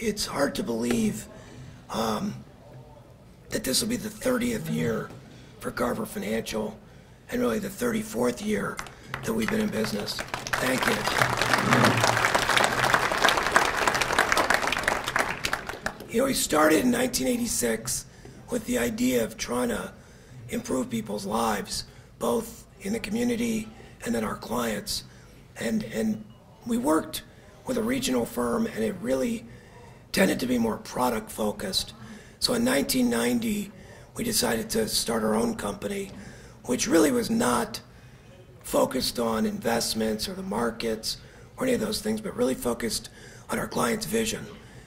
It's hard to believe that this will be the 30th year for Carver Financial and really the 34th year that we've been in business. Thank you. You know, we started in 1986 with the idea of trying to improve people's lives, both in the community and then our clients. And we worked with a regional firm, and it really tended to be more product focused. So in 1990, we decided to start our own company, which really was not focused on investments or the markets or any of those things, but really focused on our clients' vision,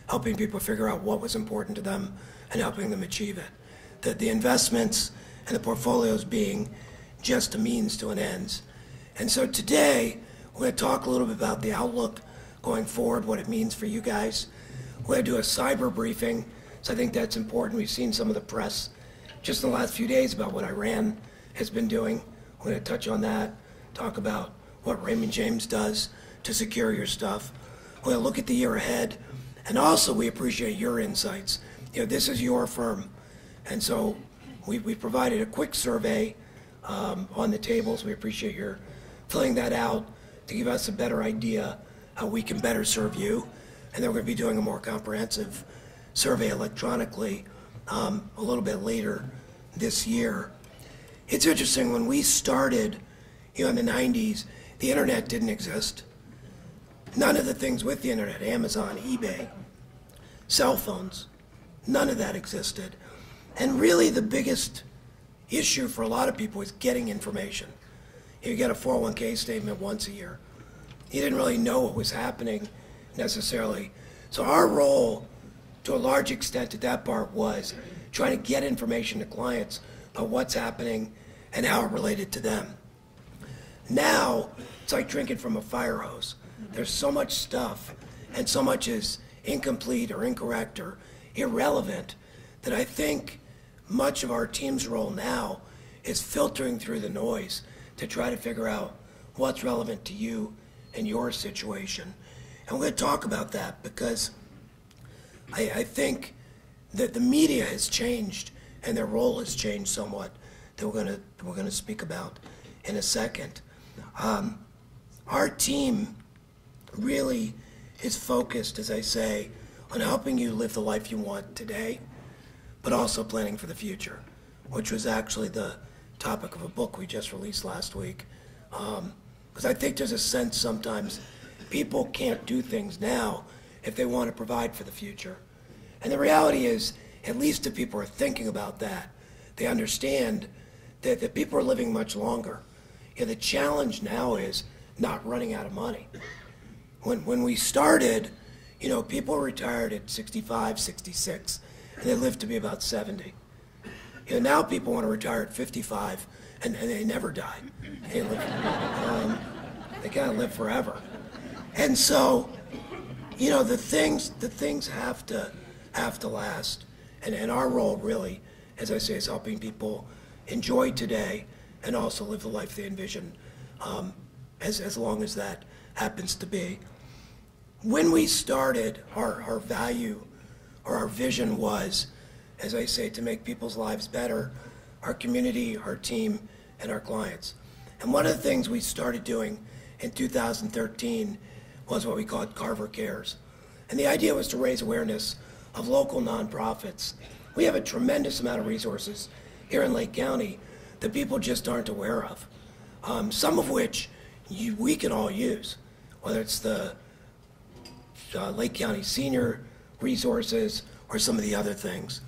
helping people figure out what was important to them and helping them achieve it. The investments and the portfolios being just a means to an end. And so today, we're going to talk a little bit about the outlook going forward, what it means for you guys. We're going to do a cyber briefing, so I think that's important. We've seen some of the press just in the last few days about what Iran has been doing. We're going to touch on that, talk about what Raymond James does to secure your stuff. We're going to look at the year ahead, and also we appreciate your insights. You know, this is your firm, and so we provided a quick survey on the tables. We appreciate your filling that out to give us a better idea how we can better serve you. And then we're going to be doing a more comprehensive survey electronically a little bit later this year. It's interesting, when we started, you know, in the 90s, the internet didn't exist. None of the things with the internet, Amazon, eBay, cell phones, none of that existed. And really the biggest issue for a lot of people is getting information. You get a 401k statement once a year. You didn't really know what was happening necessarily. So our role, to a large extent at that part, was trying to get information to clients about what's happening and how it related to them. Now, it's like drinking from a fire hose. There's so much stuff, and so much is incomplete or incorrect or irrelevant, that I think much of our team's role now is filtering through the noise to try to figure out what's relevant to you and your situation. And we're going to talk about that because I think that the media has changed and their role has changed somewhat, that we're going to speak about in a second. Our team really is focused, as I say, on helping you live the life you want today, but also planning for the future, which was actually the topic of a book we just released last week. Because I think there's a sense sometimes people can't do things now if they want to provide for the future. And the reality is, at least if people are thinking about that, they understand that people are living much longer. You know, the challenge now is not running out of money. When we started, you know, people retired at 65, 66, and they lived to be about 70. You know, now people want to retire at 55, and they never die. They kind of live forever. And so, you know, the things have to last. And our role really, as I say, is helping people enjoy today and also live the life they envision, as long as that happens to be. When we started, our value or our vision was, as I say, to make people's lives better, our community, our team, and our clients. And one of the things we started doing in 2013 was what we called Carver Cares. And the idea was to raise awareness of local nonprofits. We have a tremendous amount of resources here in Lake County that people just aren't aware of, some of which we can all use, whether it's the Lake County Senior resources or some of the other things.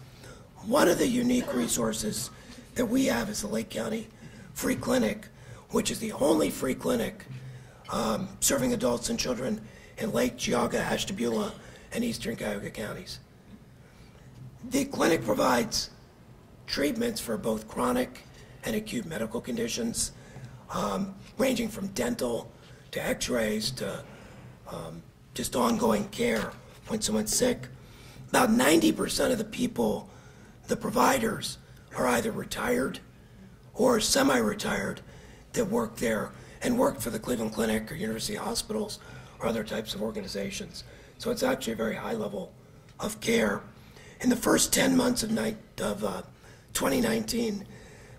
One of the unique resources that we have is the Lake County Free Clinic, which is the only free clinic serving adults and children in Lake, Geauga, Ashtabula, and eastern Cuyahoga counties. The clinic provides treatments for both chronic and acute medical conditions, ranging from dental to x-rays to just ongoing care when someone's sick. About 90% of the people, the providers, are either retired or semi-retired that work there and work for the Cleveland Clinic or University Hospitals or other types of organizations. So it's actually a very high level of care. In the first 10 months of 2019,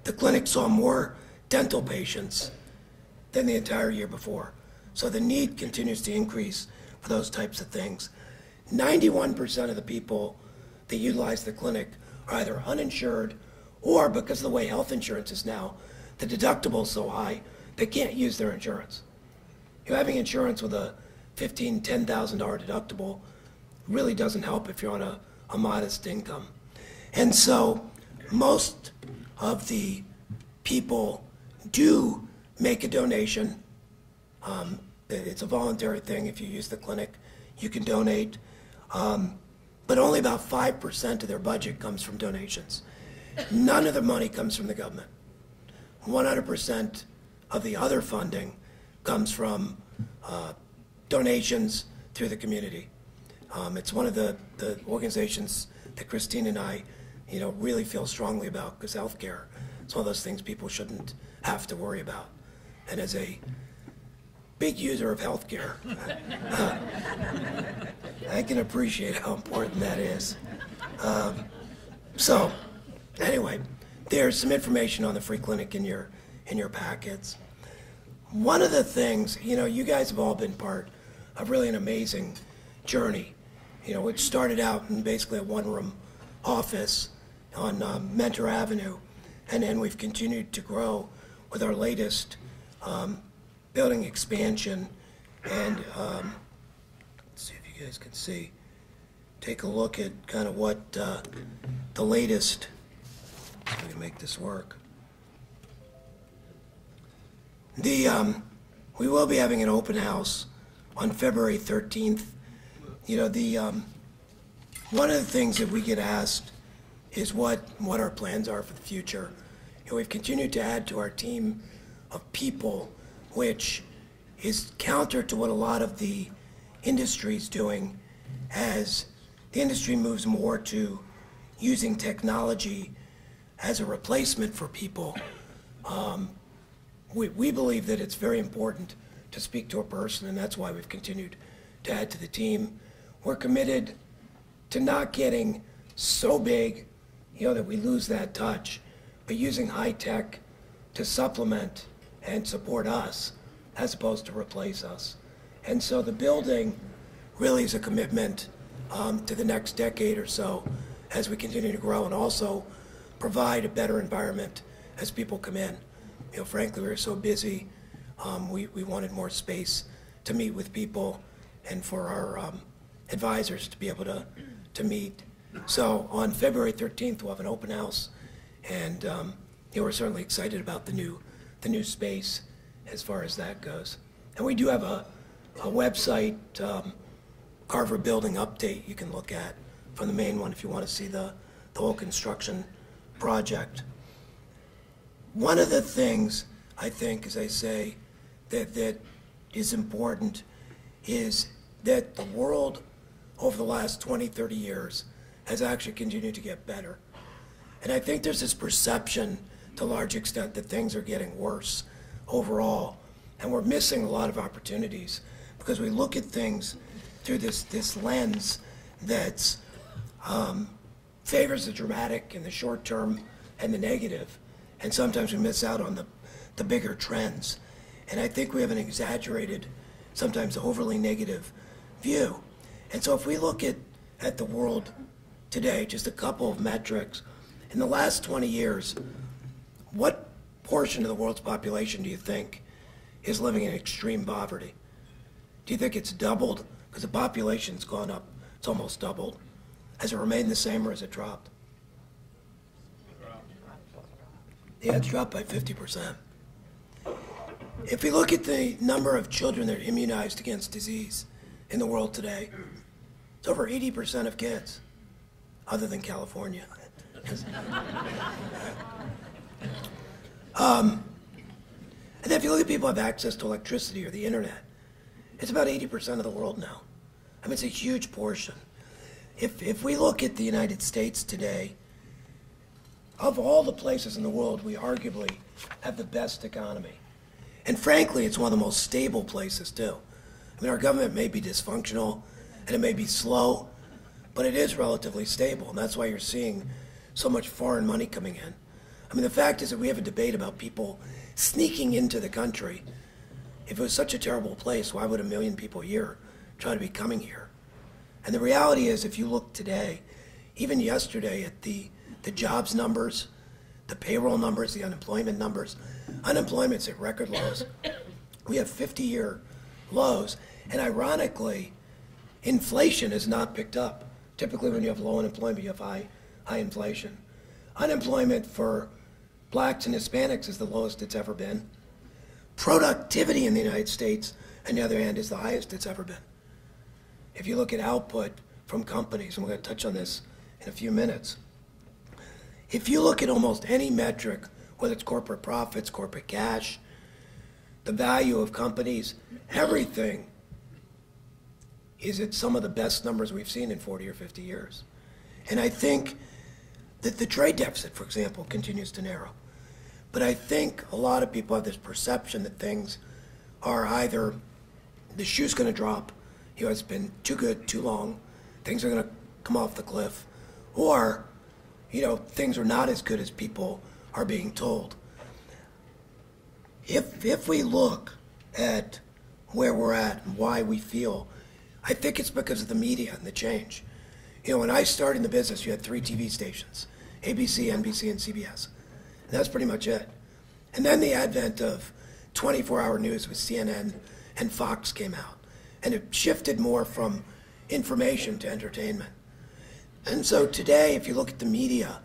the clinic saw more dental patients than the entire year before. So the need continues to increase for those types of things. 91% of the people that utilize the clinic are either uninsured or, because of the way health insurance is now, the deductible is so high, they can't use their insurance. Having insurance with a $15,000, $10,000 deductible really doesn't help if you're on a modest income. And so most of the people do make a donation. It's a voluntary thing. If you use the clinic, you can donate. But only about 5% of their budget comes from donations. None of the money comes from the government. 100% of the other funding comes from donations through the community. It's one of the organizations that Christine and I, really feel strongly about, because healthcare is one of those things people shouldn't have to worry about. And as a big user of healthcare, I can appreciate how important that is. So, anyway, there's some information on the free clinic in your packets. One of the things, you guys have all been part of really an amazing journey. It started out in basically a one-room office on Mentor Avenue, and then we've continued to grow with our latest building expansion. And let's see if you guys can see. Take a look at kind of what the latest. Let me make this work. We will be having an open house on February 13th. One of the things that we get asked is what our plans are for the future. We've continued to add to our team of people, which is counter to what a lot of the industry is doing, as the industry moves more to using technology as a replacement for people. We believe that it's very important to speak to a person, and that's why we've continued to add to the team. We're committed to not getting so big, that we lose that touch, but using high tech to supplement and support us as opposed to replace us. And so the building really is a commitment to the next decade or so as we continue to grow, and also provide a better environment as people come in. Frankly, we were so busy, we wanted more space to meet with people and for our advisors to be able to meet. So on February 13th, we'll have an open house, and we're certainly excited about the new space as far as that goes. And we do have a website, Carver building update you can look at from the main one if you want to see the whole construction project. One of the things I think, as I say, that is important is that the world over the last 20, 30 years has actually continued to get better. And I think there's this perception to a large extent that things are getting worse overall, and we're missing a lot of opportunities because we look at things through this lens that favors the dramatic and the short term and the negative, and sometimes we miss out on the bigger trends. And I think we have an exaggerated, sometimes overly negative view. And so if we look at the world today, just a couple of metrics, in the last 20 years, what portion of the world's population do you think is living in extreme poverty? Do you think it's doubled? Because the population's gone up, it's almost doubled. Has it remained the same, or has it dropped? Yeah, it's dropped by 50%. If we look at the number of children that are immunized against disease in the world today, it's over 80% of kids, other than California. And then if you look at people who have access to electricity or the internet, it's about 80% of the world now. I mean, it's a huge portion. If we look at the United States today, of all the places in the world, we arguably have the best economy. And frankly, it's one of the most stable places too. I mean, our government may be dysfunctional and it may be slow, but it is relatively stable, and that's why you're seeing so much foreign money coming in. I mean, the fact is that we have a debate about people sneaking into the country. If it was such a terrible place, why would 1 million people a year try to be coming here? And the reality is, if you look today, even yesterday at the jobs numbers, the payroll numbers, the unemployment numbers, unemployment's at record lows. We have 50-year lows, and ironically, inflation has not picked up. Typically, when you have low unemployment, you have high inflation. Unemployment for blacks and Hispanics is the lowest it's ever been. Productivity in the United States, on the other hand, is the highest it's ever been. If you look at output from companies, and we're going to touch on this in a few minutes, if you look at almost any metric, whether it's corporate profits, corporate cash, the value of companies, everything is at some of the best numbers we've seen in 40 or 50 years. And I think that the trade deficit, for example, continues to narrow. But I think a lot of people have this perception that things are either the shoe's going to drop, it's been too good, too long, things are going to come off the cliff, or things are not as good as people are being told. If we look at where we're at and why we feel, I think it's because of the media and the change. When I started in the business, you had 3 TV stations, ABC, NBC, and CBS. And that's pretty much it. And then the advent of 24-hour news with CNN and Fox came out. And it shifted more from information to entertainment. And so today, if you look at the media,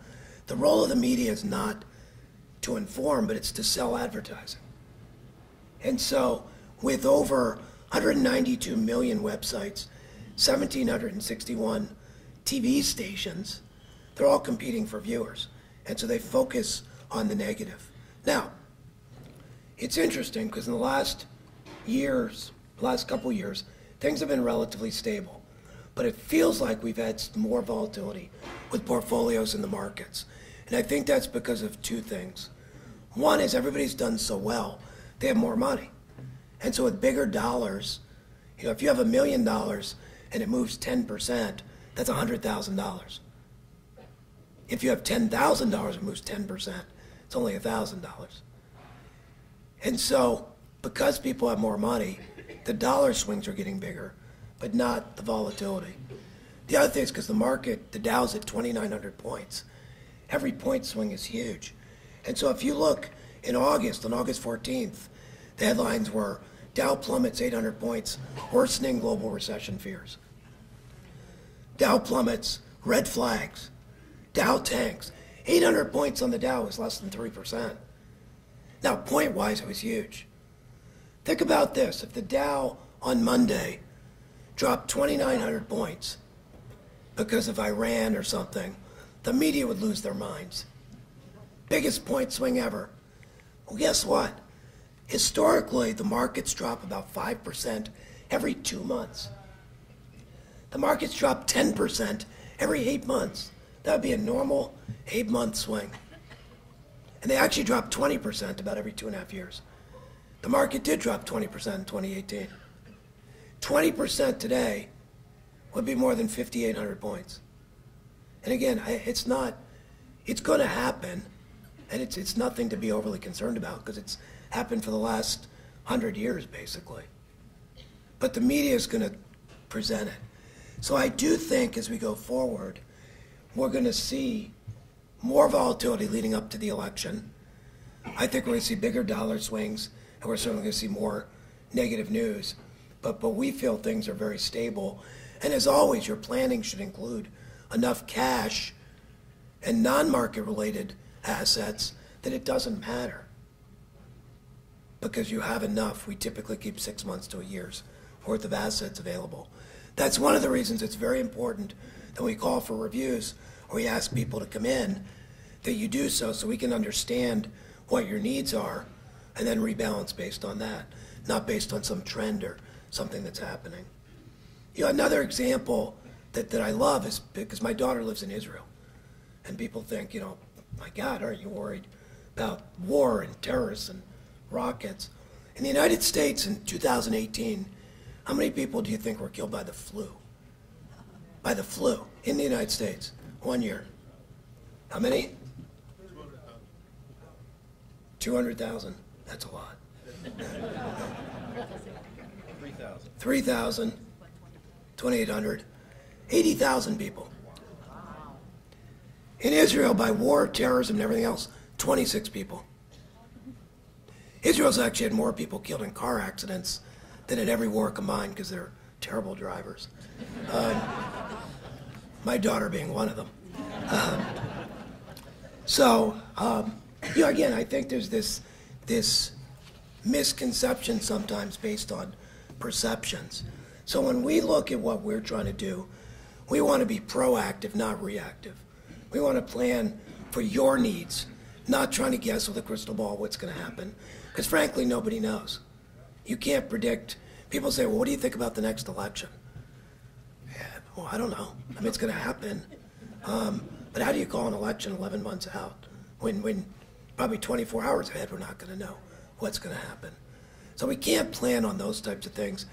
the role of the media is not to inform, but it's to sell advertising. And so with over 192 million websites, 1,761 TV stations, they're all competing for viewers. And so they focus on the negative. Now, it's interesting because in the last couple years, things have been relatively stable. But it feels like we've had more volatility with portfolios in the markets. And I think that's because of 2 things. One is everybody's done so well, they have more money. And so with bigger dollars, if you have $1 million and it moves 10%, that's $100,000. If you have $10,000 and moves 10%, it's only $1,000. And so because people have more money, the dollar swings are getting bigger, but not the volatility. The other thing is because the market, the Dow's at 2,900 points. Every point swing is huge. And so if you look in August, on August 14th, the headlines were Dow plummets 800 points, worsening global recession fears. Dow plummets, red flags. Dow tanks. 800 points on the Dow was less than 3%. Now, point-wise, it was huge. Think about this. If the Dow on Monday dropped 2,900 points because of Iran or something, the media would lose their minds. Biggest point swing ever. Well, guess what? Historically, the markets drop about 5% every 2 months. The markets drop 10% every 8 months. That would be a normal 8-month swing. And they actually dropped 20% about every 2.5 years. The market did drop 20% in 2018. 20% today would be more than 5,800 points. And again, it's going to happen, and it's nothing to be overly concerned about because it's happened for the last 100 years, basically. But the media is going to present it. So I do think as we go forward, we're going to see more volatility leading up to the election. I think we're going to see bigger dollar swings, and we're certainly going to see more negative news. But we feel things are very stable. And as always, your planning should include enough cash and non-market related assets that it doesn't matter. Because you have enough. We typically keep 6 months to a year's worth of assets available. That's one of the reasons it's very important that we call for reviews or we ask people to come in, that you do so we can understand what your needs are and then rebalance based on that, not based on some trend or something that's happening. Another example that I love is because my daughter lives in Israel. And people think, my God, aren't you worried about war and terrorists and rockets? In the United States in 2018, how many people do you think were killed by the flu? by the flu in the United States, 1 year. How many? 200,000. That's a lot. 3,000. 2,800. 80,000 people. In Israel, by war, terrorism, and everything else, 26 people. Israel's actually had more people killed in car accidents than in every war combined because they're terrible drivers. My daughter being one of them. Again, I think there's this misconception sometimes based on perceptions. So when we look at what we're trying to do, we want to be proactive, not reactive. We want to plan for your needs, not trying to guess with a crystal ball what's going to happen, because frankly, nobody knows. You can't predict. People say, well, what do you think about the next election? Yeah, well, I don't know. I mean, it's going to happen. But how do you call an election 11 months out when probably 24 hours ahead we're not going to know what's going to happen? So we can't plan on those types of things.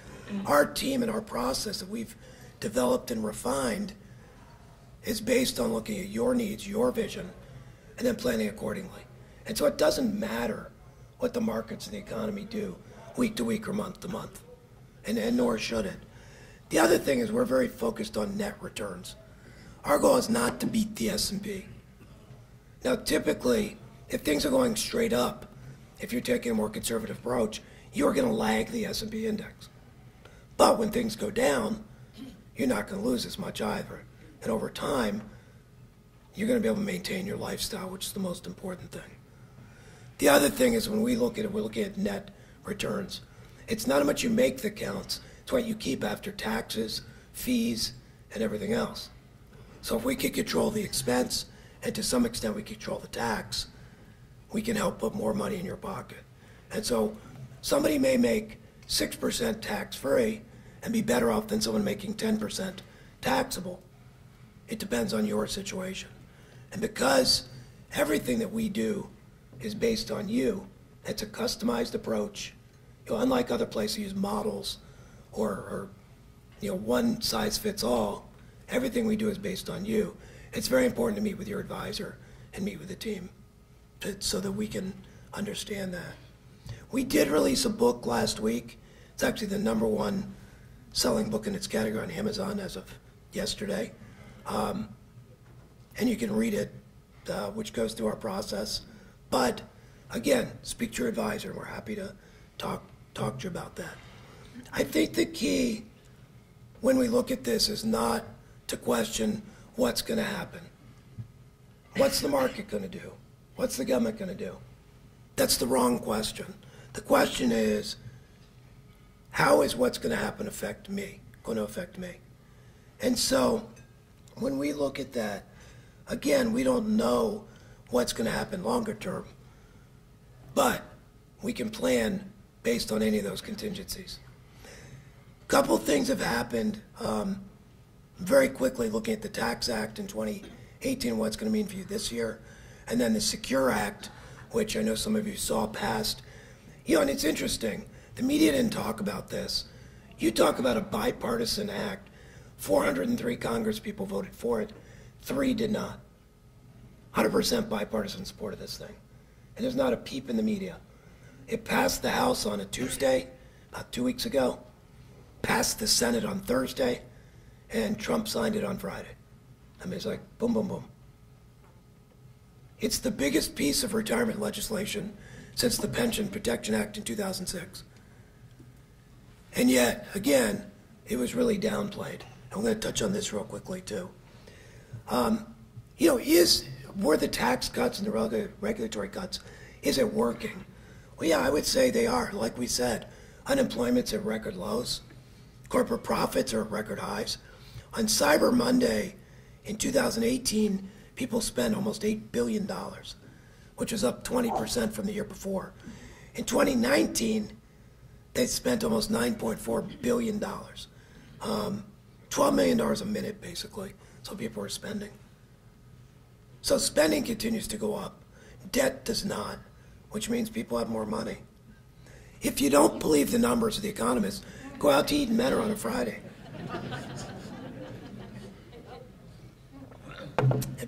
Our team and our process that we've developed and refined is based on looking at your needs, your vision, and then planning accordingly. And so it doesn't matter what the markets and the economy do week to week or month to month, and nor should it. The other thing is we're very focused on net returns. Our goal is not to beat the S&P. Now, typically, if things are going straight up, if you're taking a more conservative approach, you're going to lag the S&P index. But when things go down, you're not going to lose as much either. And over time, you're going to be able to maintain your lifestyle, which is the most important thing. The other thing is when we look at it, we're looking at net returns. It's not how much you make that counts. It's what you keep after taxes, fees, and everything else. So if we can control the expense, and to some extent we control the tax, we can help put more money in your pocket. And so somebody may make 6% tax-free and be better off than someone making 10% taxable. It depends on your situation. And because everything that we do is based on you, it's a customized approach. Unlike other places use models or one size fits all, everything we do is based on you. It's very important to meet with your advisor and meet with the team so that we can understand that. We did release a book last week. It's actually the #1 selling book in its category on Amazon as of yesterday. And you can read it, which goes through our process. But again, speak to your advisor, and we're happy to talk to you about that. I think the key when we look at this is not to question what's going to happen. What's the market going to do? What's the government going to do? That's the wrong question. The question is, how is what's going to happen going to affect me? And so when we look at that, again, we don't know what's going to happen longer term, but we can plan based on any of those contingencies. A couple of things have happened very quickly, looking at the Tax Act in 2018, what it's going to mean for you this year, and then the Secure Act, which I know some of you saw passed. And it's interesting. The media didn't talk about this. You talk about a bipartisan act. 403 Congress people voted for it. 3 did not. 100% bipartisan support of this thing. And there's not a peep in the media. It passed the House on a Tuesday, about 2 weeks ago. Passed the Senate on Thursday. And Trump signed it on Friday. I mean, it's like boom, boom, boom. It's the biggest piece of retirement legislation since the Pension Protection Act in 2006. And yet, again, it was really downplayed. I'm going to touch on this real quickly, too. Were the tax cuts and the regulatory cuts, is it working? Well, yeah, I would say they are. Like we said, unemployment's at record lows. Corporate profits are at record highs. On Cyber Monday in 2018, people spent almost $8 billion, which was up 20% from the year before. In 2019, they spent almost $9.4 billion. $12 million a minute, basically, so people are spending. So spending continues to go up. Debt does not, which means people have more money. If you don't believe the numbers of the economists, go out to eat and Menor on a Friday.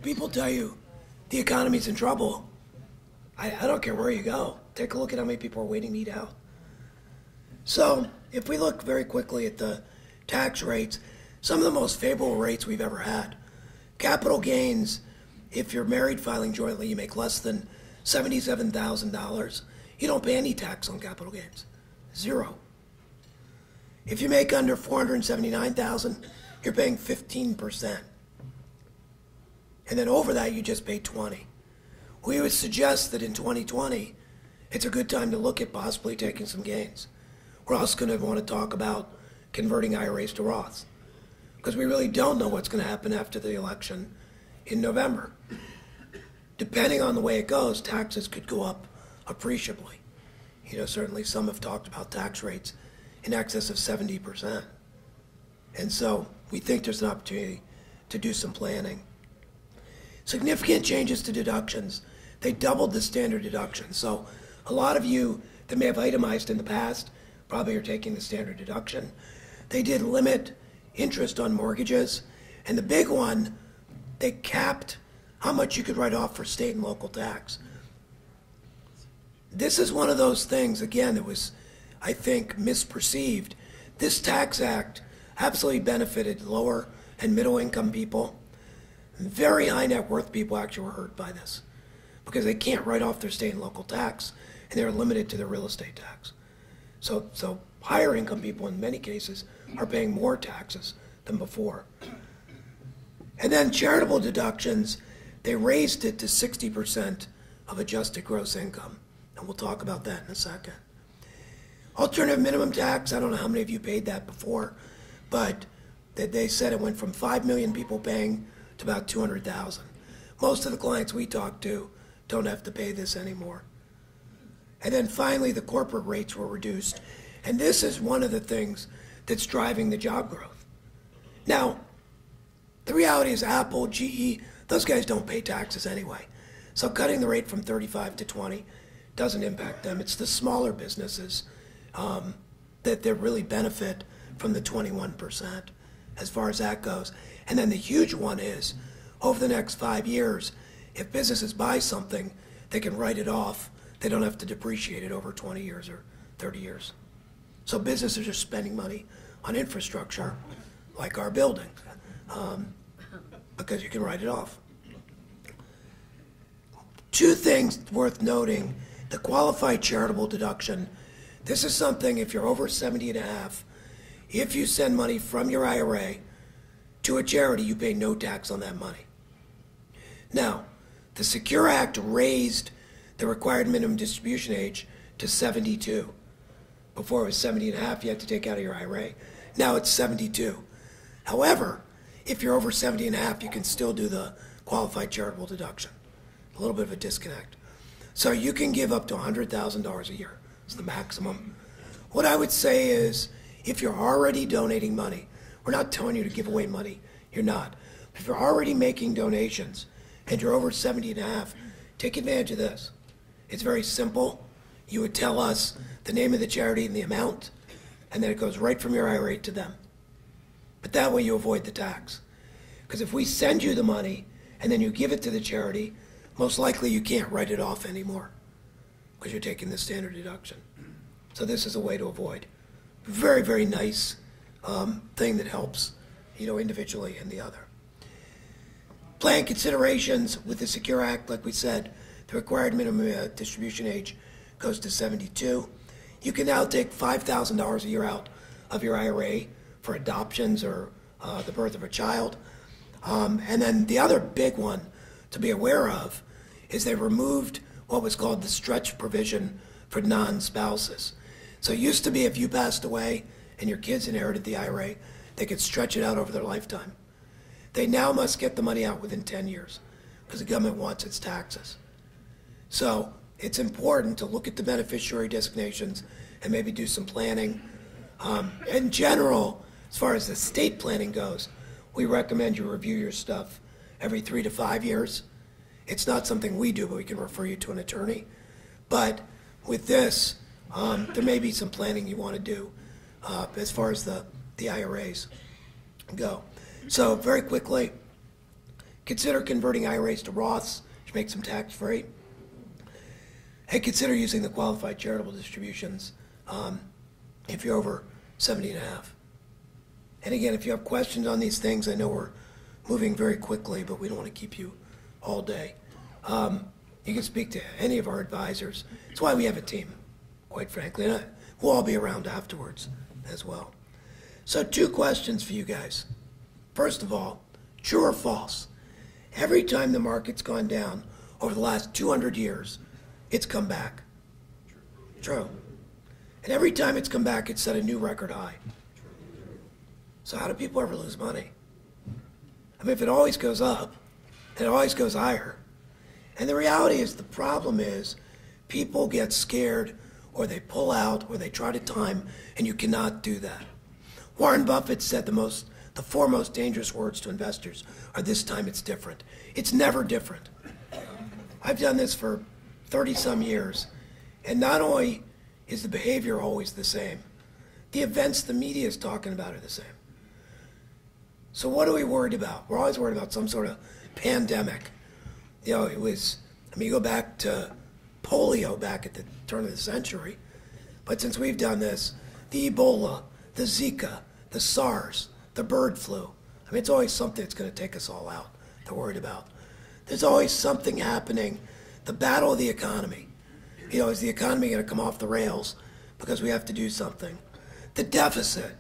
people tell you the economy's in trouble, I don't care where you go. Take a look at how many people are waiting to eat out. So if we look very quickly at the tax rates, some of the most favorable rates we've ever had. Capital gains, if you're married filing jointly, you make less than $77,000, you don't pay any tax on capital gains, 0. If you make under $479,000, you're paying 15%. And then over that, you just pay 20. We would suggest that in 2020, it's a good time to look at possibly taking some gains. We're also going to want to talk about converting IRAs to Roths, because we really don't know what's going to happen after the election in November. Depending on the way it goes, taxes could go up appreciably. Certainly some have talked about tax rates in excess of 70%. And so we think there's an opportunity to do some planning. Significant changes to deductions. They doubled the standard deduction. So a lot of you that may have itemized in the past probably are taking the standard deduction. They did limit interest on mortgages. And the big one, they capped how much you could write off for state and local tax. This is one of those things, again, that was, I think, misperceived. This tax act absolutely benefited lower and middle income people. Very high net worth people actually were hurt by this because they can't write off their state and local tax, and they're limited to their real estate tax. So higher income people in many cases are paying more taxes than before. And then charitable deductions, they raised it to 60% of adjusted gross income. And we'll talk about that in a second. Alternative minimum tax, I don't know how many of you paid that before, but they said it went from 5 million people paying to about 200,000. Most of the clients we talk to don't have to pay this anymore. And then finally, the corporate rates were reduced. And this is one of the things that's driving the job growth. Now, the reality is Apple, GE, those guys don't pay taxes anyway. So cutting the rate from 35 to 20 doesn't impact them. It's the smaller businesses that really benefit from the 21% as far as that goes. And then the huge one is, over the next 5 years, if businesses buy something, they can write it off. They don't have to depreciate it over 20 years or 30 years. So businesses are spending money on infrastructure, like our building, because you can write it off. Two things worth noting. The qualified charitable deduction. This is something, if you're over 70 and a half, if you send money from your IRA to a charity, you pay no tax on that money. Now, the Secure Act raised the required minimum distribution age to 72. Before it was 70 and a half, you had to take out of your IRA. Now it's 72. However, if you're over 70 and a half, you can still do the qualified charitable deduction. A little bit of a disconnect. So you can give up to $100,000 a year. It's the maximum. What I would say is, if you're already donating money, we're not telling you to give away money. You're not. But if you're already making donations and you're over 70 and a half, take advantage of this. It's very simple. You would tell us the name of the charity and the amount, and then it goes right from your IRA to them. But that way you avoid the tax. Because if we send you the money and then you give it to the charity, most likely you can't write it off anymore because you're taking the standard deduction. So this is a way to avoid. Very, very nice thing that helps, individually and the other. Plan considerations with the Secure Act, like we said, the required minimum distribution age goes to 72. You can now take $5,000 a year out of your IRA for adoptions or the birth of a child. And then the other big one to be aware of is they removed what was called the stretch provision for non-spouses. So it used to be if you passed away and your kids inherited the IRA, they could stretch it out over their lifetime. They now must get the money out within 10 years because the government wants its taxes. So it's important to look at the beneficiary designations and maybe do some planning. In general, as far as the estate planning goes, we recommend you review your stuff every 3 to 5 years. It's not something we do, but we can refer you to an attorney. But with this, there may be some planning you want to do as far as the IRAs go. So very quickly, Consider converting IRAs to Roths, which makes them tax-free. And consider using the qualified charitable distributions if you're over 70 and a half. And again, if you have questions on these things, I know we're moving very quickly, but we don't want to keep you all day. You can speak to any of our advisors. That's why we have a team, quite frankly. And we'll all be around afterwards as well. So 2 questions for you guys. First of all, true or false? Every time the market's gone down over the last 200 years, it's come back. True. And every time it's come back, it's set a new record high. So how do people ever lose money? I mean, if it always goes up, and it always goes higher. And the reality is, the problem is, people get scared, or they pull out, or they try to time, and you cannot do that. Warren Buffett said the 4 most dangerous words to investors are "this time it's different." It's never different. I've done this for 30-some years, and not only is the behavior always the same, the events the media is talking about are the same. So what are we worried about? We're always worried about some sort of pandemic. You know, you go back to polio back at the turn of the century, but since we've done this, the Ebola, the Zika, the SARS, the bird flu, I mean, it's always something that's going to take us all out that we're worried about. There's always something happening. The battle of the economy. You know, is the economy going to come off the rails because we have to do something? The deficit.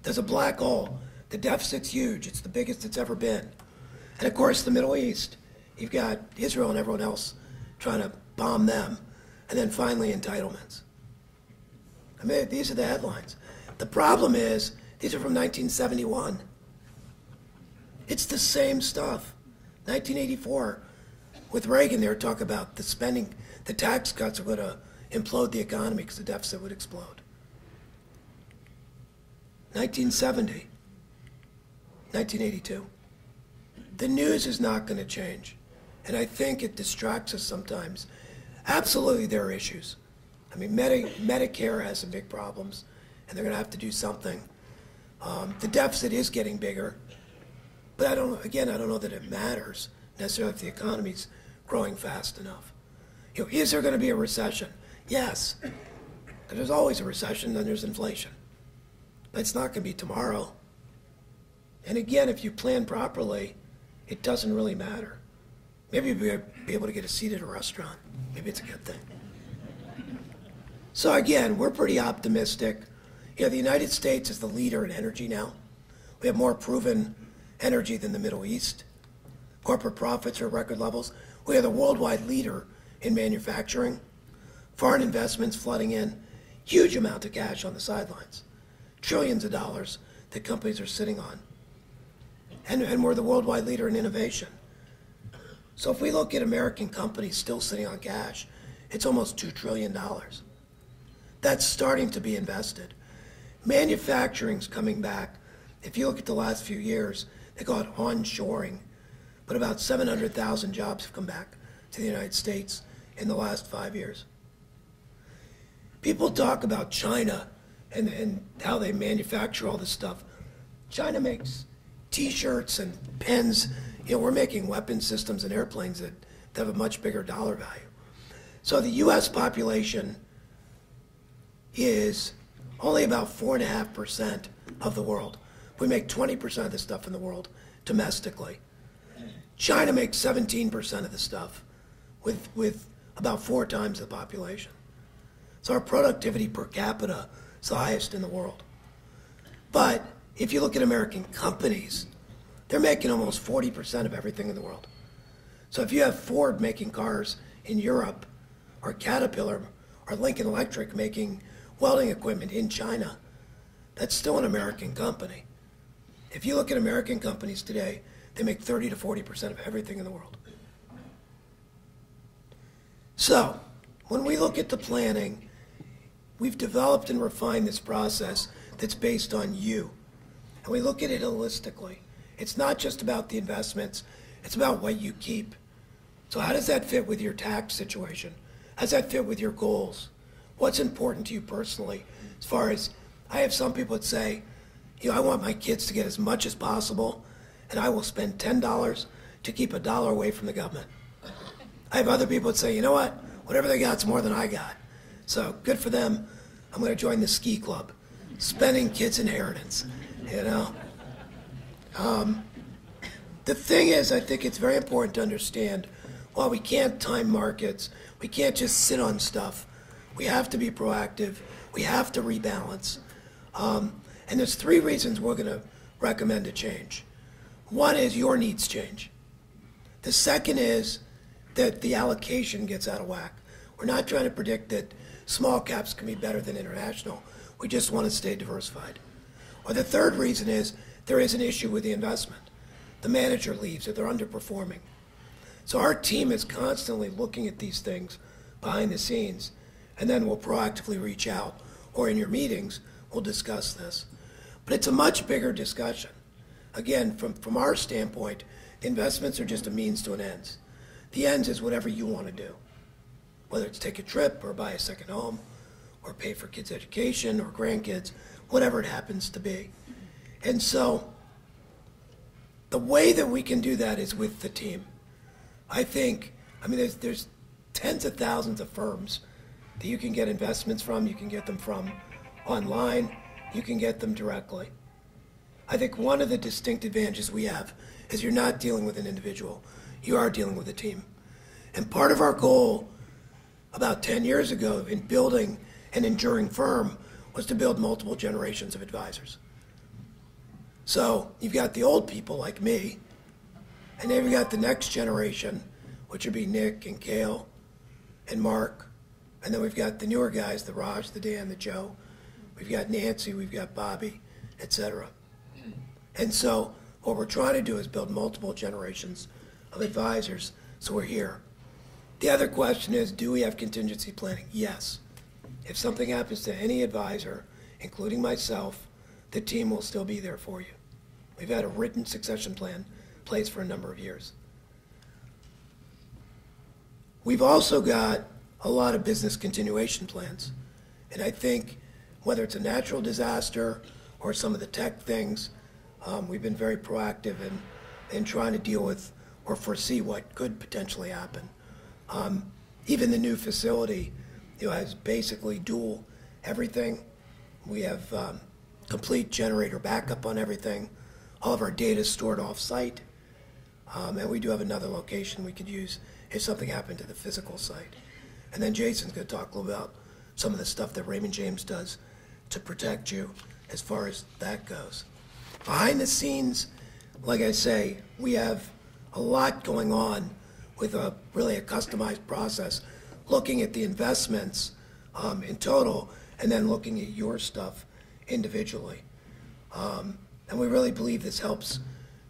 There's a black hole. The deficit's huge. It's the biggest it's ever been. And of course, the Middle East. You've got Israel and everyone else trying to bomb them. And then finally, entitlements. I mean, these are the headlines. The problem is, these are from 1971. It's the same stuff. 1984, with Reagan, they were talking about the spending, the tax cuts are going to implode the economy because the deficit would explode. 1970, 1982. The news is not going to change. And I think it distracts us sometimes. Absolutely, there are issues. I mean, Medicare has some big problems, and they're going to have to do something. The deficit is getting bigger, but I don't know that it matters necessarily if the economy's growing fast enough. You know, is there going to be a recession? Yes. There's always a recession, then there's inflation. But it's not going to be tomorrow. And again, if you plan properly, it doesn't really matter. Maybe you'll be able to get a seat at a restaurant. Maybe it's a good thing. So again, we're pretty optimistic. You know, the United States is the leader in energy now. We have more proven energy than the Middle East. Corporate profits are at record levels. We are the worldwide leader in manufacturing. Foreign investments flooding in. Huge amount of cash on the sidelines. Trillions of dollars that companies are sitting on. And we're the worldwide leader in innovation. So if we look at American companies still sitting on cash, it's almost $2 trillion. That's starting to be invested. Manufacturing's coming back. If you look at the last few years, they call it onshoring, but about 700,000 jobs have come back to the United States in the last 5 years. People talk about China and how they manufacture all this stuff. China makes T-shirts and pens. You know, we're making weapon systems and airplanes that have a much bigger dollar value. So the U.S. population is only about 4.5% of the world. We make 20% of the stuff in the world domestically. China makes 17% of the stuff with about 4 times the population. So our productivity per capita is the highest in the world. But if you look at American companies, they're making almost 40% of everything in the world. So if you have Ford making cars in Europe, or Caterpillar, or Lincoln Electric making welding equipment in China, that's still an American company. If you look at American companies today, they make 30 to 40% of everything in the world. So, when we look at the planning, we've developed and refined this process that's based on you. And we look at it holistically. It's not just about the investments, it's about what you keep. So how does that fit with your tax situation? How does that fit with your goals? What's important to you personally? As far as, I have some people that say, you know, I want my kids to get as much as possible, and I will spend $10 to keep a dollar away from the government. I have other people that say, you know what, whatever they got's more than I got. So good for them. I'm going to join the ski club, spending kids' inheritance, you know. The thing is, I think it's very important to understand, while we can't time markets, we can't just sit on stuff. We have to be proactive. We have to rebalance. And there's 3 reasons we're going to recommend a change. One is your needs change. The second is that the allocation gets out of whack. We're not trying to predict that small caps can be better than international. We just want to stay diversified. Or the third reason is there is an issue with the investment. The manager leaves or they're underperforming. So our team is constantly looking at these things behind the scenes, and then we'll proactively reach out, or in your meetings, we'll discuss this. But it's a much bigger discussion. Again, from our standpoint, the investments are just a means to an end. The ends is whatever you want to do, whether it's take a trip or buy a second home or pay for kids' education or grandkids, whatever it happens to be. And so the way that we can do that is with the team. I mean, there's tens of thousands of firms that you can get investments from. You can get them from online. You can get them directly. I think one of the distinct advantages we have is you're not dealing with an individual. You are dealing with a team. And part of our goal about 10 years ago in building an enduring firm was to build multiple generations of advisors. So you've got the old people like me, and then you've got the next generation, which would be Nick and Cale and Mark. And then we've got the newer guys, the Raj, the Dan, the Joe. We've got Nancy, we've got Bobby, etc. And so what we're trying to do is build multiple generations of advisors, so we're here. The other question is, do we have contingency planning? Yes. If something happens to any advisor, including myself, the team will still be there for you. We've had a written succession plan in place for a number of years. We've also got a lot of business continuation plans. And I think whether it's a natural disaster or some of the tech things, we've been very proactive in trying to deal with or foresee what could potentially happen. Even the new facility, has basically dual everything. We have complete generator backup on everything. All of our data is stored off-site. And we do have another location we could use if something happened to the physical site. And then Jason's going to talk a little about some of the stuff that Raymond James does to protect you as far as that goes. Behind the scenes, like I say, we have a lot going on with really a customized process, looking at the investments in total and then looking at your stuff individually. And we really believe this helps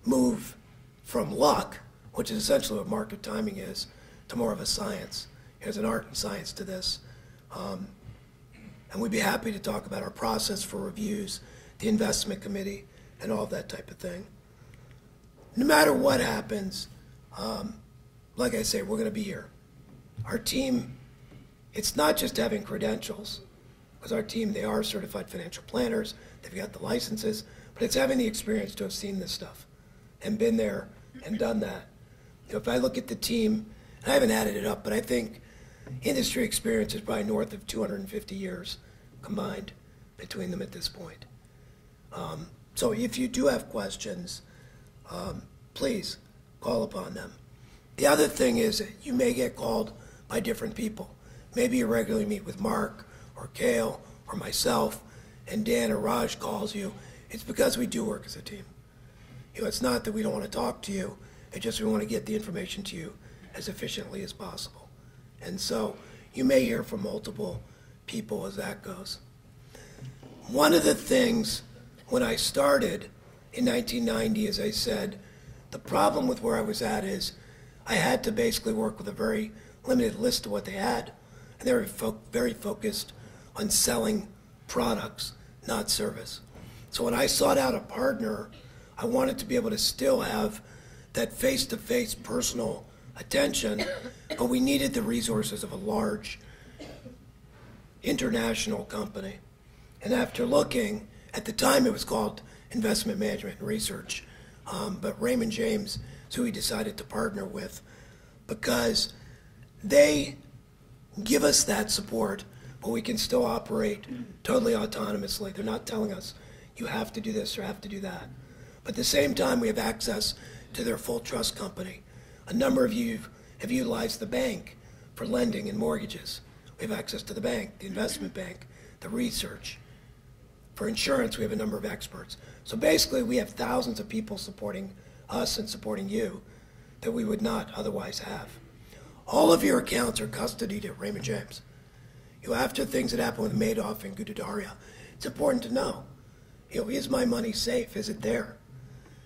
move from luck, which is essentially what market timing is, to more of a science. There's an art and science to this. And we'd be happy to talk about our process for reviews, the investment committee, and all that type of thing. No matter what happens, like I say, we're going to be here. Our team, it's not just having credentials, because our team, they are certified financial planners, they've got the licenses, but it's having the experience to have seen this stuff and been there and done that. If I look at the team, and I haven't added it up, but I think industry experience is probably north of 250 years combined between them at this point. So if you do have questions, please call upon them. The other thing is that you may get called by different people. Maybe you regularly meet with Mark or Cale or myself, and Dan or Raj calls you. It's because we do work as a team. It's not that we don't want to talk to you, it's just we want to get the information to you as efficiently as possible. And so you may hear from multiple people as that goes. One of the things when I started in 1990, as I said, the problem with where I was at is I had to basically work with a very limited list of what they had, and they were very focused on selling products, not service. So when I sought out a partner, I wanted to be able to still have that face-to-face personal attention, but we needed the resources of a large international company. And after looking, at the time it was called Investment Management and Research, but Raymond James It's who we decided to partner with because they give us that support, but we can still operate totally autonomously. They're not telling us, you have to do this or have to do that. But at the same time, we have access to their full trust company. A number of you have utilized the bank for lending and mortgages. We have access to the bank, the investment bank, the research. For insurance, we have a number of experts. So basically, we have thousands of people supporting us and supporting you that we would not otherwise have. All of your accounts are custodied at Raymond James. After things that happened with Madoff and Guddaria, it's important to know, is my money safe? Is it there?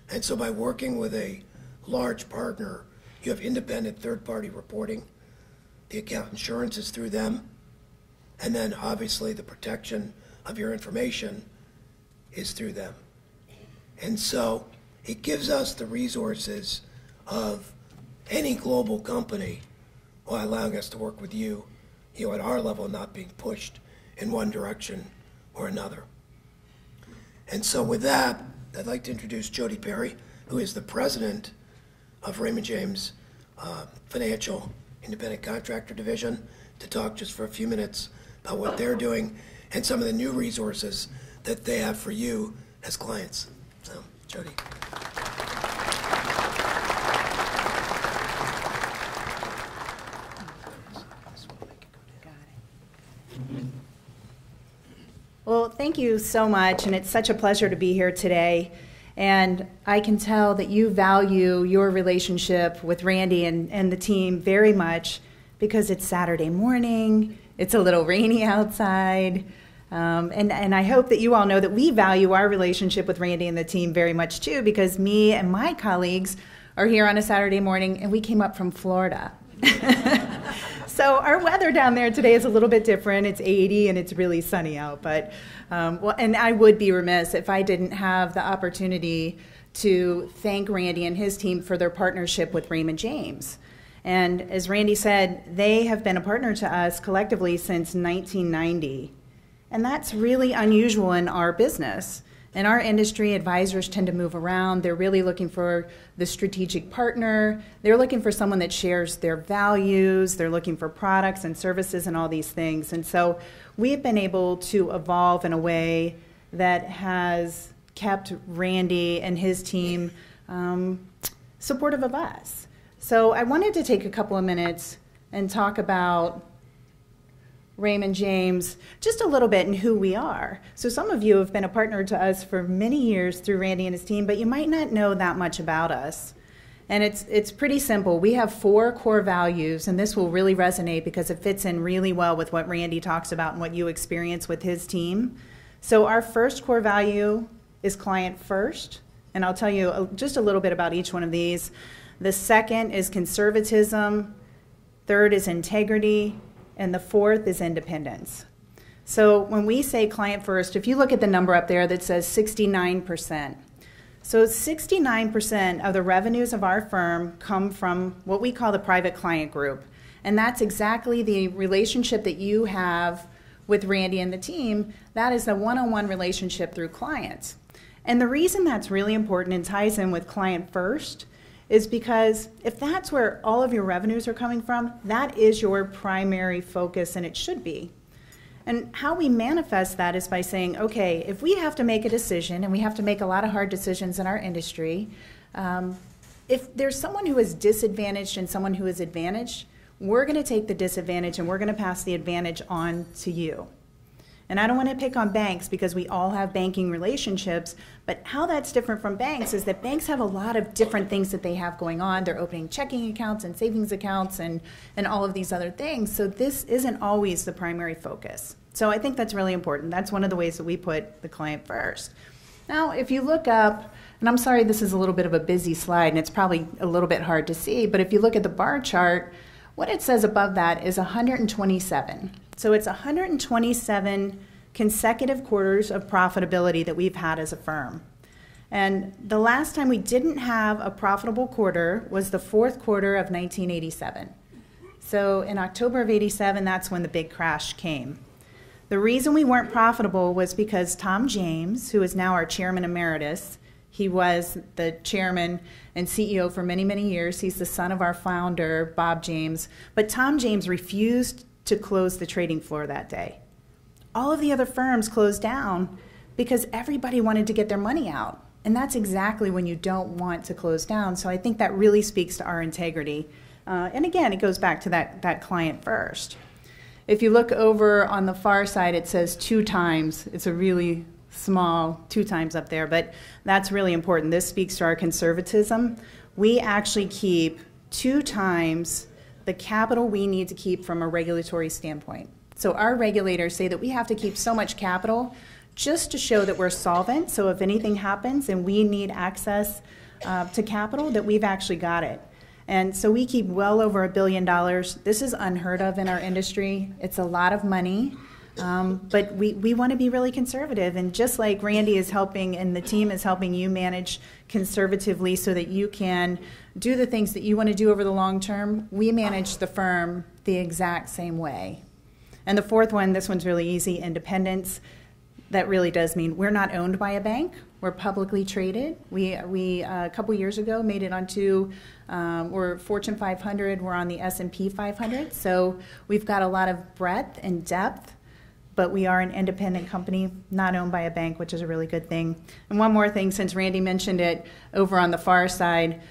And so by working with a large partner, you have independent third-party reporting. The account insurance is through them. And then obviously the protection of your information is through them. And so it gives us the resources of any global company while allowing us to work with you, at our level, not being pushed in one direction or another. And so with that, I'd like to introduce Jody Perry, who is the president of Raymond James Financial Independent Contractor Division, to talk just for a few minutes about what they're doing and some of the new resources that they have for you as clients. So, Jody. Well, thank you so much, and it's such a pleasure to be here today. And I can tell that you value your relationship with Randy and the team very much because it's Saturday morning, it's a little rainy outside, and I hope that you all know that we value our relationship with Randy and the team very much too, because me and my colleagues are here on a Saturday morning, and we came up from Florida. So our weather down there today is a little bit different. It's 80 and it's really sunny out. But and I would be remiss if I didn't have the opportunity to thank Randy and his team for their partnership with Raymond James. And as Randy said, they have been a partner to us collectively since 1990. And that's really unusual in our business. In our industry, advisors tend to move around. They're really looking for the strategic partner. They're looking for someone that shares their values. They're looking for products and services and all these things. And so we've been able to evolve in a way that has kept Randy and his team supportive of us. So I wanted to take a couple of minutes and talk about Raymond James just a little bit and who we are. So some of you have been a partner to us for many years through Randy and his team, but you might not know that much about us. And it's pretty simple. We have 4 core values, and this will really resonate because it fits in really well with what Randy talks about and what you experience with his team. So our first core value is client first, and I'll tell you just a little bit about each one of these. The second is conservatism, third is integrity, and the fourth is independence. So when we say client first, if you look at the number up there that says 69%, so 69% of the revenues of our firm come from what we call the private client group. And that's exactly the relationship that you have with Randy and the team. That is a one-on-one relationship through clients. And the reason that's really important and ties in with client first is because if that's where all of your revenues are coming from, that is your primary focus, and it should be. And how we manifest that is by saying, okay, if we have to make a decision, and we have to make a lot of hard decisions in our industry, if there's someone who is disadvantaged and someone who is advantaged, we're going to take the disadvantage and we're going to pass the advantage on to you. And I don't want to pick on banks because we all have banking relationships, but how that's different from banks is that banks have a lot of different things that they have going on. They're opening checking accounts and savings accounts and all of these other things. So this isn't always the primary focus. So I think that's really important. That's one of the ways that we put the client first. Now, if you look up, and I'm sorry this is a little bit of a busy slide and it's probably a little bit hard to see, but if you look at the bar chart, what it says above that is 127. So it's 127 consecutive quarters of profitability that we've had as a firm. And the last time we didn't have a profitable quarter was the 4th quarter of 1987. So in October of 87, that's when the big crash came. The reason we weren't profitable was because Tom James, who is now our chairman emeritus, He was the chairman and CEO for many, many years. He's the son of our founder, Bob James. But Tom James refused to close the trading floor that day. All of the other firms closed down because everybody wanted to get their money out. And that's exactly when you don't want to close down. So I think that really speaks to our integrity. And again, it goes back to that client first. If you look over on the far side, it says 2 times. It's a really small 2 times up there, but that's really important. This speaks to our conservatism. We actually keep 2 times the capital we need to keep from a regulatory standpoint. So our regulators say that we have to keep so much capital just to show that we're solvent. So if anything happens and we need access to capital, that we've actually got it. And so we keep well over $1 billion. This is unheard of in our industry. It's a lot of money, but we want to be really conservative. And just like Randy is helping and the team is helping you manage conservatively so that you can do the things that you want to do over the long term, we manage the firm the exact same way. And the fourth one, this one's really easy, independence. That really does mean we're not owned by a bank. We're publicly traded. We a couple years ago made it onto, we're Fortune 500, we're on the S&P 500. So we've got a lot of breadth and depth, but we are an independent company, not owned by a bank, which is a really good thing. And one more thing, since Randy mentioned it, over on the far side,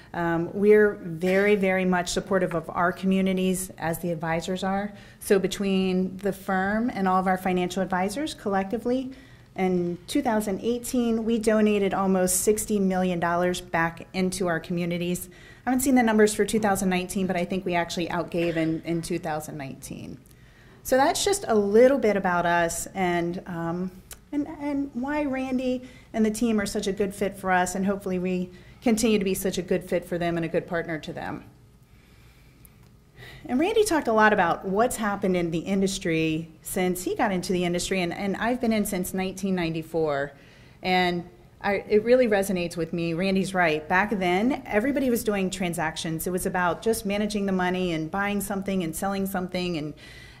we're very, very much supportive of our communities as the advisors are. So between the firm and all of our financial advisors collectively, in 2018, we donated almost $60 million back into our communities. I haven't seen the numbers for 2019, but I think we actually outgave in 2019. So that's just a little bit about us and why Randy and the team are such a good fit for us, and hopefully we continue to be such a good fit for them and a good partner to them. And Randy talked a lot about what's happened in the industry since he got into the industry, and I've been in since 1994, and it really resonates with me. Randy's right. Back then, everybody was doing transactions. It was about just managing the money and buying something and selling something,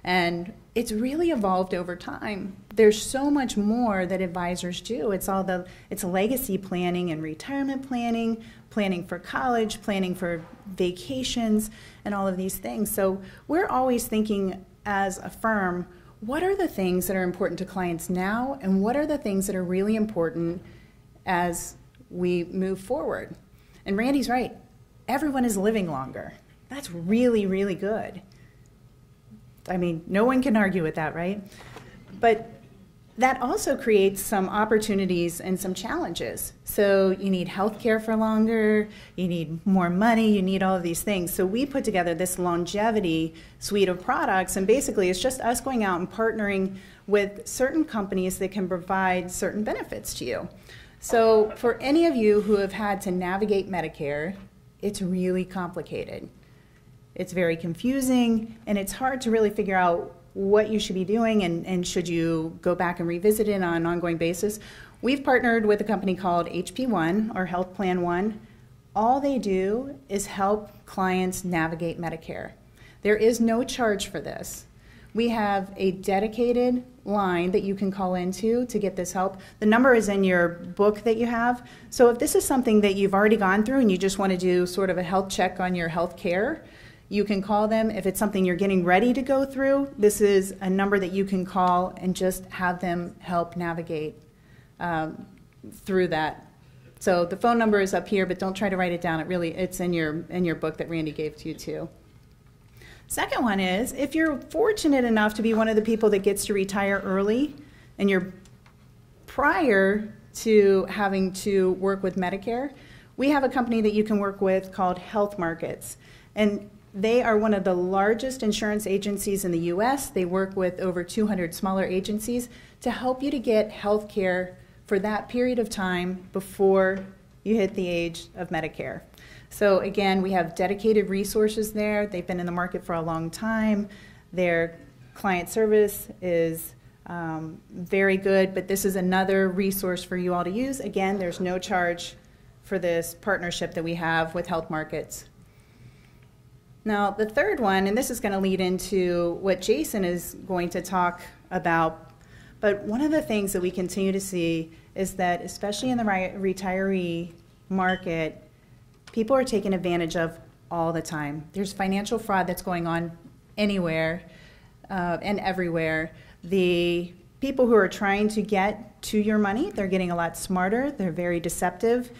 and it's really evolved over time. There's so much more that advisors do. It's legacy planning and retirement planning, planning for college, planning for vacations, and all of these things. So we're always thinking as a firm, what are the things that are important to clients now, and what are the things that are really important as we move forward? And Randy's right. Everyone is living longer. That's really, really good. I mean, no one can argue with that, right? But that also creates some opportunities and some challenges. So you need health care for longer, you need more money, you need all of these things. So we put together this longevity suite of products, and basically it's just us going out and partnering with certain companies that can provide certain benefits to you. So for any of you who have had to navigate Medicare, it's really complicated. It's very confusing, and it's hard to really figure out what you should be doing and should you go back and revisit it on an ongoing basis. We've partnered with a company called HP1 or Health Plan One. All they do is help clients navigate Medicare. There is no charge for this. We have a dedicated line that you can call into to get this help. The number is in your book that you have. So if this is something that you've already gone through and you just want to do sort of a health check on your health care, you can call them. If it's something you're getting ready to go through, this is a number that you can call and just have them help navigate through that. So the phone number is up here, but don't try to write it down. It's in your book that Randy gave to you too. Second one is, if you're fortunate enough to be one of the people that gets to retire early and you're prior to having to work with Medicare, we have a company that you can work with called Health Markets. And they are one of the largest insurance agencies in the U.S. They work with over 200 smaller agencies to help you to get health care for that period of time before you hit the age of Medicare. So again, we have dedicated resources there. They've been in the market for a long time. Their client service is very good, but this is another resource for you all to use. Again, there's no charge for this partnership that we have with Health Markets. Now, the third one, and this is going to lead into what Jason is going to talk about, But one of the things that we continue to see is that, especially in the retiree market, people are taken advantage of all the time. There's financial fraud that's going on anywhere and everywhere. The people who are trying to get to your money, they're getting a lot smarter. They're very deceptive.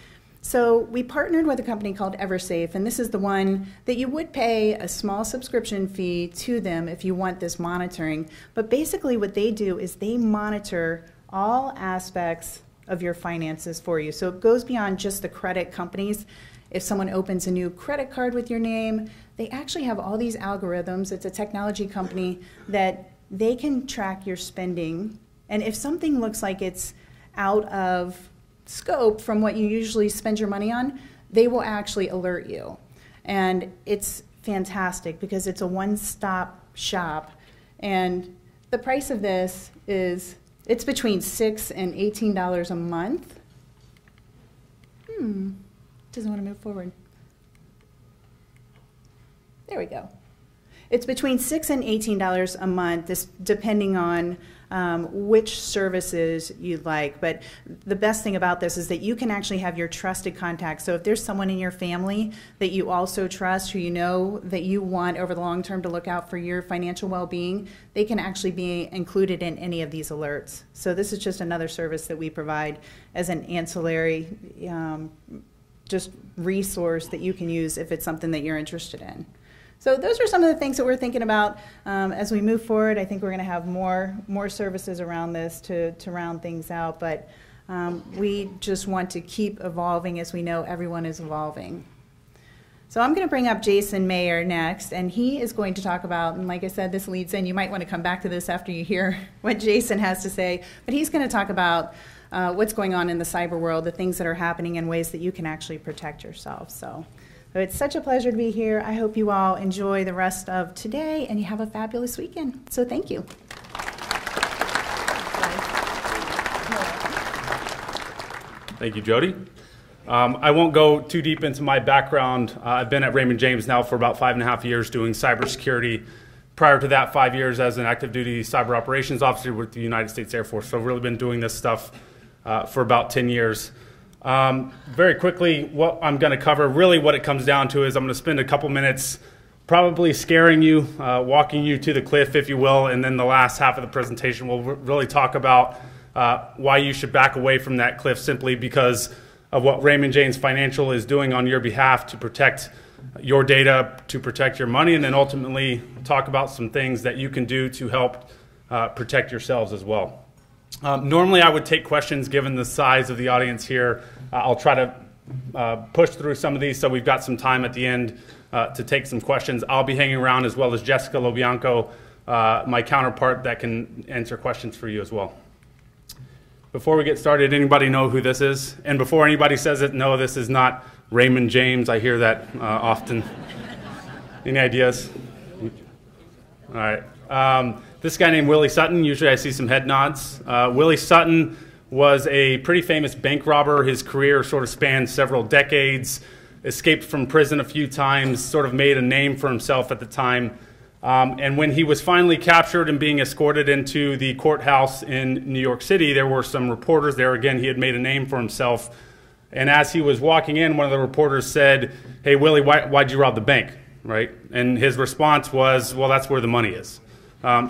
So we partnered with a company called EverSafe, and this is the one that you would pay a small subscription fee to them if you want this monitoring. But basically what they do is they monitor all aspects of your finances for you. So it goes beyond just the credit companies. If someone opens a new credit card with your name, they actually have all these algorithms. It's a technology company that they can track your spending. And if something looks like it's out of scope from what you usually spend your money on, they will actually alert you. And it's fantastic because it's a one-stop shop. And the price of this is, it's between $6 and $18 a month. Doesn't want to move forward. There we go. It's between $6 and $18 a month, this, depending on which services you'd like. But the best thing about this is that you can actually have your trusted contacts. So if there's someone in your family that you also trust, who you know that you want over the long term to look out for your financial well-being, they can actually be included in any of these alerts. So this is just another service that we provide as an ancillary just resource that you can use if it's something that you're interested in. So those are some of the things that we're thinking about as we move forward. I think we're going to have more services around this to round things out, but we just want to keep evolving as we know everyone is evolving. So I'm going to bring up Jason Mayer next, and he is going to talk about, and like I said, this leads in, you might want to come back to this after you hear what Jason has to say, but he's going to talk about what's going on in the cyber world, the things that are happening and ways that you can actually protect yourself. So it's such a pleasure to be here. I hope you all enjoy the rest of today and you have a fabulous weekend. So thank you. Thank you, Jody. I won't go too deep into my background. I've been at Raymond James now for about 5.5 years doing cybersecurity. Prior to that, 5 years as an active duty cyber operations officer with the United States Air Force. So I've really been doing this stuff for about 10 years. Very quickly, what I'm going to cover, really what it comes down to is I'm going to spend a couple minutes probably scaring you, walking you to the cliff, if you will, and then the last half of the presentation will really talk about why you should back away from that cliff simply because of what Raymond James Financial is doing on your behalf to protect your data, to protect your money, and then ultimately talk about some things that you can do to help protect yourselves as well. Normally I would take questions given the size of the audience here. I'll try to push through some of these so we've got some time at the end to take some questions. I'll be hanging around as well as Jessica Lobianco, my counterpart that can answer questions for you as well. Before we get started, anybody know who this is? And before anybody says it, no, this is not Raymond James. I hear that often. Any ideas? All right. This guy named Willie Sutton, usually I see some head nods. Willie Sutton was a pretty famous bank robber. His career sort of spanned several decades, escaped from prison a few times, sort of made a name for himself at the time. And when he was finally captured and being escorted into the courthouse in New York City, there were some reporters there. Again, he had made a name for himself. And as he was walking in, one of the reporters said, "Hey, Willie, why'd you rob the bank?" Right? And his response was, "Well, that's where the money is."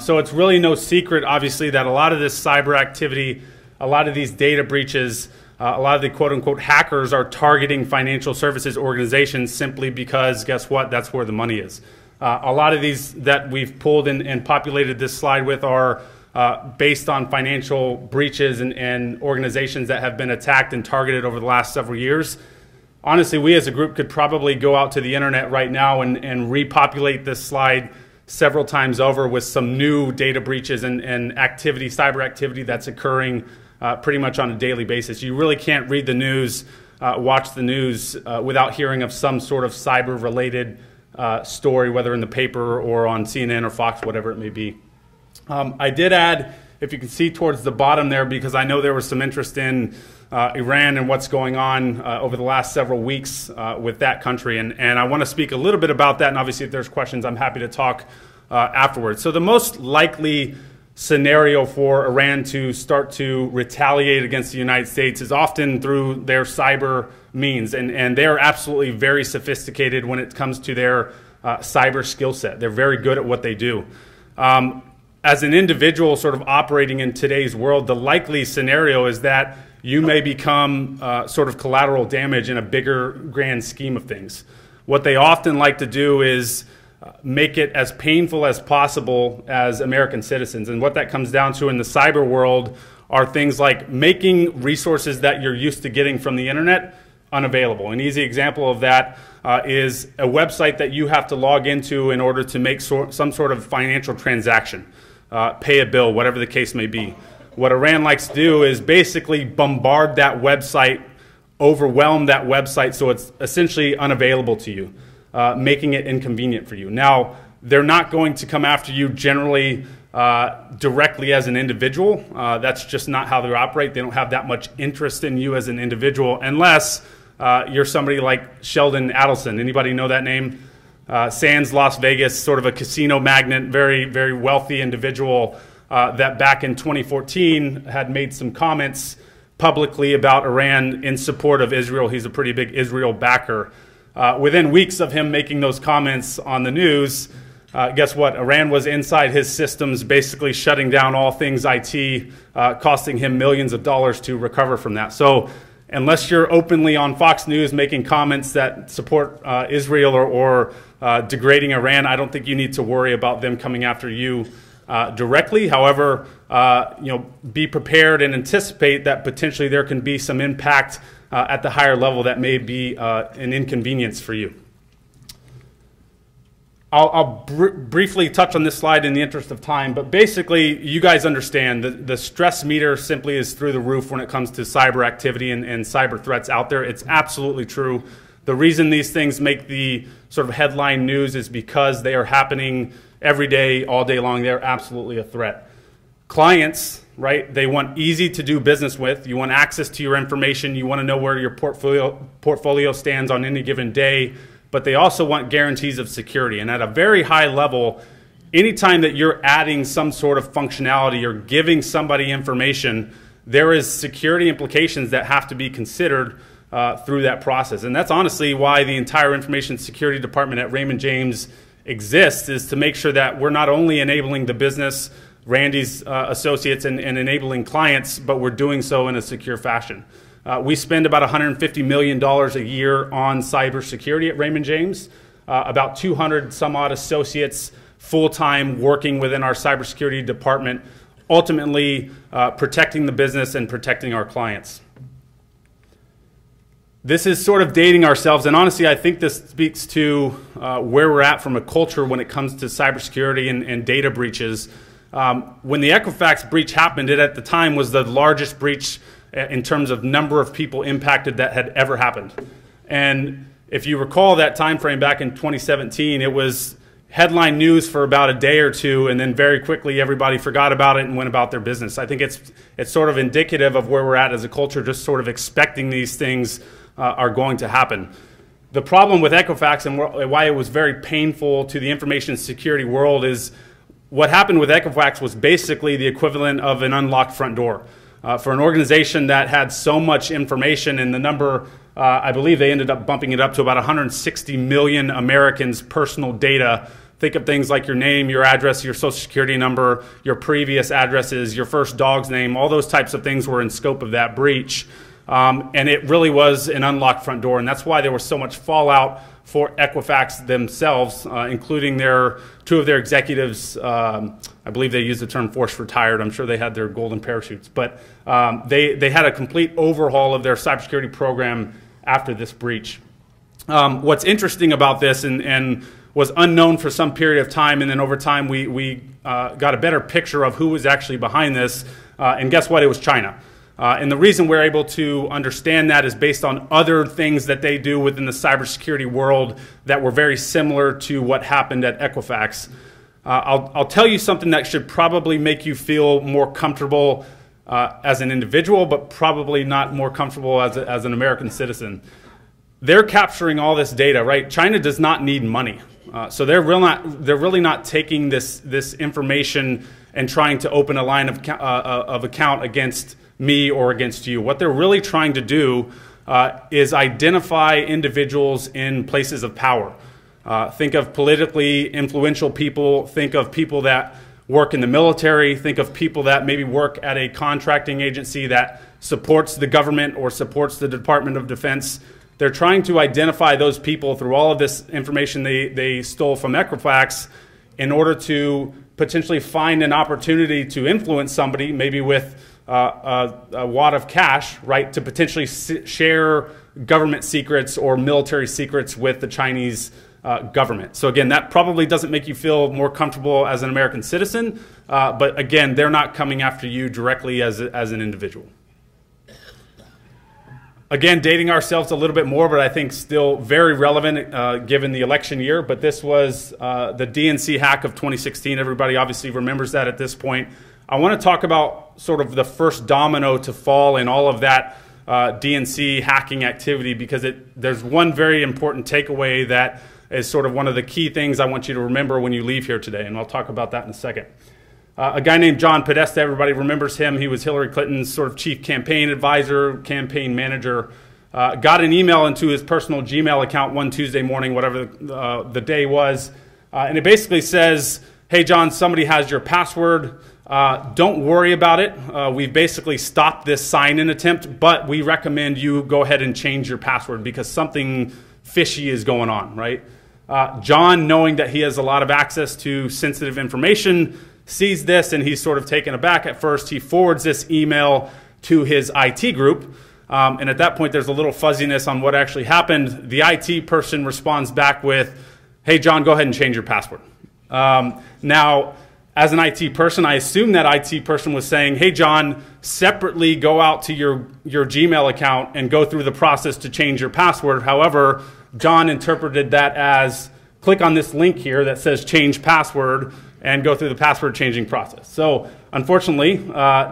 So it's really no secret, obviously, that a lot of this cyber activity, a lot of these data breaches, a lot of the quote-unquote hackers are targeting financial services organizations simply because, guess what, that's where the money is. A lot of these that we've pulled and populated this slide with are based on financial breaches and organizations that have been attacked and targeted over the last several years. Honestly, we as a group could probably go out to the internet right now and repopulate this slide several times over with some new data breaches and activity, cyber activity that's occurring pretty much on a daily basis. You really can't read the news, watch the news without hearing of some sort of cyber-related story, whether in the paper or on CNN or Fox, whatever it may be. I did add, if you can see towards the bottom there, because I know there was some interest in Iran and what's going on over the last several weeks with that country. And I want to speak a little bit about that. And obviously, if there's questions, I'm happy to talk afterwards. So the most likely scenario for Iran to start to retaliate against the United States is often through their cyber means, and they are absolutely very sophisticated when it comes to their cyber skill set. They're very good at what they do. As an individual sort of operating in today's world, the likely scenario is that you may become sort of collateral damage in a bigger grand scheme of things. What they often like to do is make it as painful as possible as American citizens. And what that comes down to in the cyber world are things like making resources that you're used to getting from the internet unavailable. An easy example of that is a website that you have to log into in order to make some sort of financial transaction, pay a bill, whatever the case may be. What Iran likes to do is basically bombard that website, overwhelm that website so it's essentially unavailable to you, making it inconvenient for you. Now, they're not going to come after you generally directly as an individual. That's just not how they operate. They don't have that much interest in you as an individual unless you're somebody like Sheldon Adelson. Anybody know that name? Sands Las Vegas, sort of a casino magnate, very, very wealthy individual that back in 2014 had made some comments publicly about Iran in support of Israel. He's a pretty big Israel backer. Within weeks of him making those comments on the news, guess what? Iran was inside his systems, basically shutting down all things IT, costing him millions of dollars to recover from that. So unless you're openly on Fox News making comments that support Israel or degrading Iran, I don't think you need to worry about them coming after you directly. However, be prepared and anticipate that potentially there can be some impact at the higher level that may be an inconvenience for you. I'll briefly touch on this slide in the interest of time, but basically you guys understand that the stress meter simply is through the roof when it comes to cyber activity and cyber threats out there. It's absolutely true. The reason these things make the sort of headline news is because they are happening every day, all day long. They're absolutely a threat. Clients, right, they want easy to do business with. You want access to your information. You want to know where your portfolio stands on any given day. But they also want guarantees of security. And at a very high level, anytime that you're adding some sort of functionality or giving somebody information, there is security implications that have to be considered through that process. And that's honestly why the entire information security department at Raymond James exists, is to make sure that we're not only enabling the business, Randy's associates, and enabling clients, but we're doing so in a secure fashion. We spend about $150 million a year on cybersecurity at Raymond James, about 200 some odd associates full-time working within our cybersecurity department, ultimately protecting the business and protecting our clients. This is sort of dating ourselves, and honestly, I think this speaks to where we're at from a culture when it comes to cybersecurity and data breaches. When the Equifax breach happened, it at the time was the largest breach in terms of number of people impacted that had ever happened. And if you recall that time frame back in 2017, it was headline news for about a day or two, and then very quickly everybody forgot about it and went about their business. I think it's sort of indicative of where we're at as a culture, just sort of expecting these things are going to happen. The problem with Equifax and why it was very painful to the information security world is what happened with Equifax was basically the equivalent of an unlocked front door. For an organization that had so much information, and the number, I believe they ended up bumping it up to about 160 million Americans' personal data. Think of things like your name, your address, your social security number, your previous addresses, your first dog's name, all those types of things were in scope of that breach. And it really was an unlocked front door, and that's why there was so much fallout for Equifax themselves, including two of their executives. I believe they used the term forced retired. I'm sure they had their golden parachutes, but they had a complete overhaul of their cybersecurity program after this breach. What's interesting about this and was unknown for some period of time, and then over time we got a better picture of who was actually behind this, and guess what? It was China. And the reason we're able to understand that is based on other things that they do within the cybersecurity world that were very similar to what happened at Equifax. I'll tell you something that should probably make you feel more comfortable as an individual, but probably not more comfortable as an American citizen. They're capturing all this data, right? China does not need money. So they're really not taking this information and trying to open a line of account against me or against you. What they're really trying to do is identify individuals in places of power. Think of politically influential people, think of people that work in the military, think of people that maybe work at a contracting agency that supports the government or supports the Department of Defense. They're trying to identify those people through all of this information they stole from Equifax in order to potentially find an opportunity to influence somebody, maybe with a wad of cash, right, to potentially share government secrets or military secrets with the Chinese government. So again, that probably doesn't make you feel more comfortable as an American citizen, but again, they're not coming after you directly as an individual. Again, dating ourselves a little bit more, but I think still very relevant given the election year. But this was the DNC hack of 2016. Everybody obviously remembers that at this point. I want to talk about sort of the first domino to fall in all of that DNC hacking activity, because there's one very important takeaway that is sort of one of the key things I want you to remember when you leave here today, and I'll talk about that in a second. A guy named John Podesta, everybody remembers him. He was Hillary Clinton's sort of chief campaign advisor, campaign manager. Got an email into his personal Gmail account one Tuesday morning, whatever the day was, and it basically says, "Hey John, somebody has your password. Don't worry about it. We've basically stopped this sign-in attempt, but we recommend you go ahead and change your password because something fishy is going on," right? John, knowing that he has a lot of access to sensitive information, sees this and he's sort of taken aback at first. He forwards this email to his IT group, and at that point there's a little fuzziness on what actually happened. The IT person responds back with, "Hey John, go ahead and change your password." Now, as an IT person, I assume that IT person was saying, "Hey John, separately go out to your Gmail account and go through the process to change your password." However, John interpreted that as, click on this link here that says change password and go through the password changing process. So unfortunately,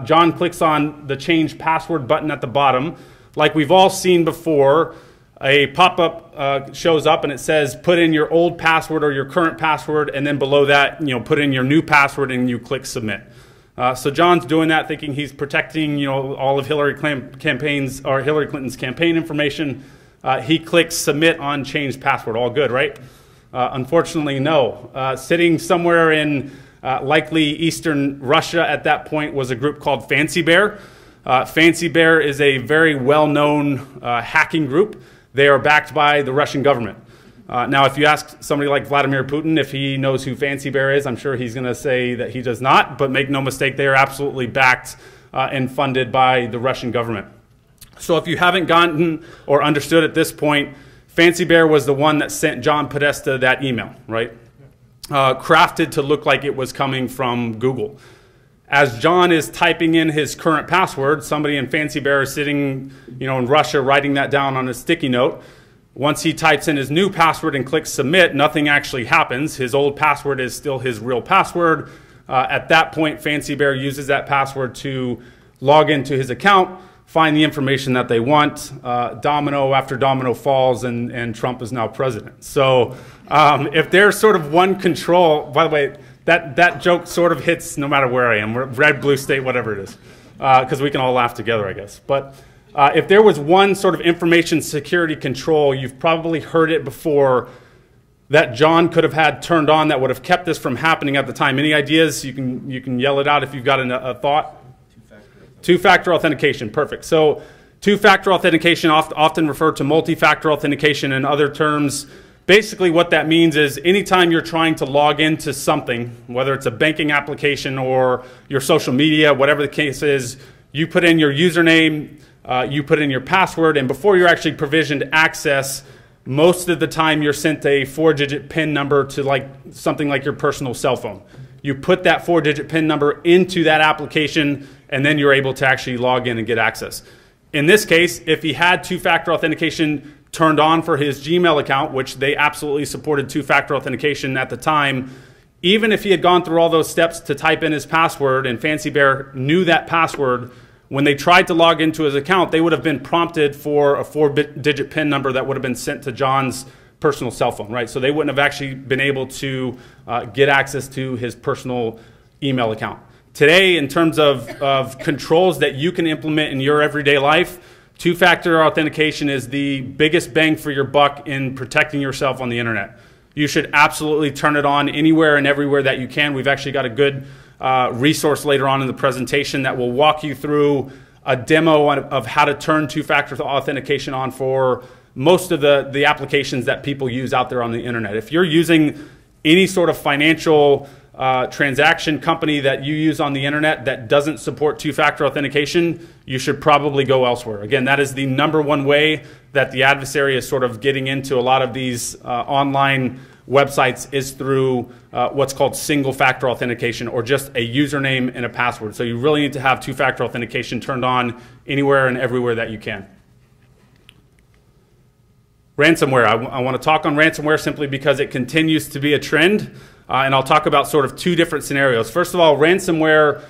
John clicks on the change password button at the bottom. Like we've all seen before, a pop-up shows up and it says put in your old password or your current password, and then below that, put in your new password, and you click submit. So John's doing that thinking he's protecting all of Hillary Clinton's campaign information. He clicks submit on change password. All good, right? Unfortunately, no. Sitting somewhere in likely Eastern Russia at that point was a group called Fancy Bear. Fancy Bear is a very well-known hacking group. They are backed by the Russian government. Now, if you ask somebody like Vladimir Putin if he knows who Fancy Bear is, I'm sure he's going to say that he does not, but make no mistake, they are absolutely backed and funded by the Russian government. So if you haven't gotten or understood at this point, Fancy Bear was the one that sent John Podesta that email, right? Crafted to look like it was coming from Google. As John is typing in his current password, somebody in Fancy Bear is sitting, in Russia, writing that down on a sticky note. Once he types in his new password and clicks submit, nothing actually happens. His old password is still his real password. At that point, Fancy Bear uses that password to log into his account, find the information that they want. Domino after domino falls, and Trump is now president. So if there's sort of one control, by the way, that joke sort of hits no matter where I am, red, blue state, whatever it is, because we can all laugh together, I guess. But if there was one sort of information security control, you've probably heard it before, that John could have had turned on that would have kept this from happening at the time. Any ideas? You can yell it out if you've got a thought. Two-factor authentication, perfect. So two-factor authentication, often referred to multi-factor authentication in other terms. Basically what that means is anytime you're trying to log into something, whether it's a banking application or your social media, whatever the case is, you put in your username, you put in your password, and before you're actually provisioned access, most of the time you're sent a 4-digit PIN number to something like your personal cell phone. You put that 4-digit PIN number into that application, and then you're able to actually log in and get access. In this case, if he had two-factor authentication turned on for his Gmail account, which they absolutely supported two-factor authentication at the time, even if he had gone through all those steps to type in his password and Fancy Bear knew that password, when they tried to log into his account, they would have been prompted for a 4-digit PIN number that would have been sent to John's personal cell phone, right? So they wouldn't have actually been able to get access to his personal email account. Today, in terms of controls that you can implement in your everyday life, two-factor authentication is the biggest bang for your buck in protecting yourself on the internet. You should absolutely turn it on anywhere and everywhere that you can. We've actually got a good resource later on in the presentation that will walk you through a demo of how to turn two-factor authentication on for most of the applications that people use out there on the internet. If you're using any sort of financial transaction company that you use on the internet that doesn't support two-factor authentication, you should probably go elsewhere. Again, that is the #1 way that the adversary is sort of getting into a lot of these online websites is through what's called single-factor authentication, or just a username and a password. So you really need to have two-factor authentication turned on anywhere and everywhere that you can. Ransomware. I want to talk on ransomware simply because it continues to be a trend. And I'll talk about sort of two different scenarios. First of all, ransomware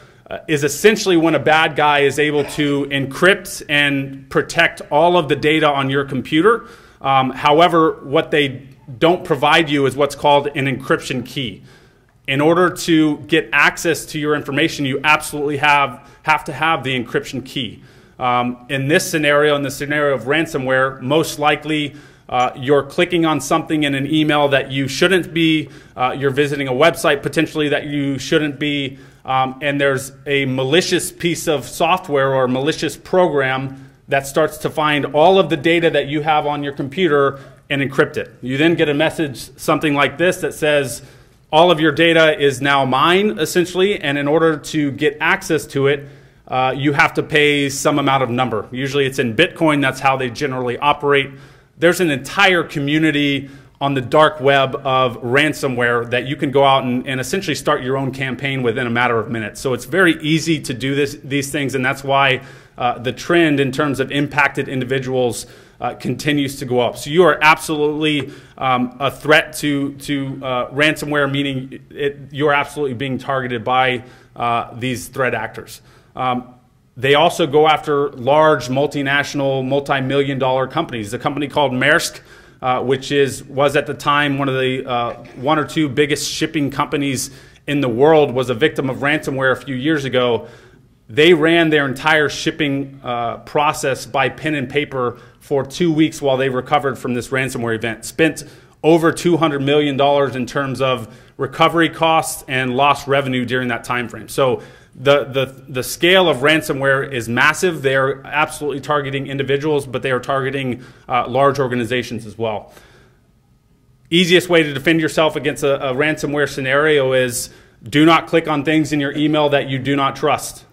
is essentially when a bad guy is able to encrypt and protect all of the data on your computer. However, what they don't provide you is what's called an encryption key. In order to get access to your information, you absolutely have to have the encryption key. In this scenario, in the scenario of ransomware, most likely you're clicking on something in an email that you shouldn't be, you're visiting a website potentially that you shouldn't be, and there's a malicious piece of software or a malicious program that starts to find all of the data that you have on your computer and encrypt it. You then get a message, something like this, that says all of your data is now mine, essentially, and in order to get access to it, you have to pay some amount of number. Usually it's in Bitcoin. That's how they generally operate. There's an entire community on the dark web of ransomware that you can go out and essentially start your own campaign within a matter of minutes. So it's very easy to do these things, and that's why the trend in terms of impacted individuals continues to go up. So you are absolutely a threat to ransomware, meaning you are absolutely being targeted by these threat actors. They also go after large multinational, multi-million-dollar companies. A company called Maersk, which was at the time one of the 1 or 2 biggest shipping companies in the world, was a victim of ransomware a few years ago. They ran their entire shipping process by pen and paper for 2 weeks while they recovered from this ransomware event. Spent over $200 million in terms of recovery costs and lost revenue during that time frame. So the scale of ransomware is massive. They are absolutely targeting individuals, but they are targeting large organizations as well. Easiest way to defend yourself against a ransomware scenario is do not click on things in your email that you do not trust.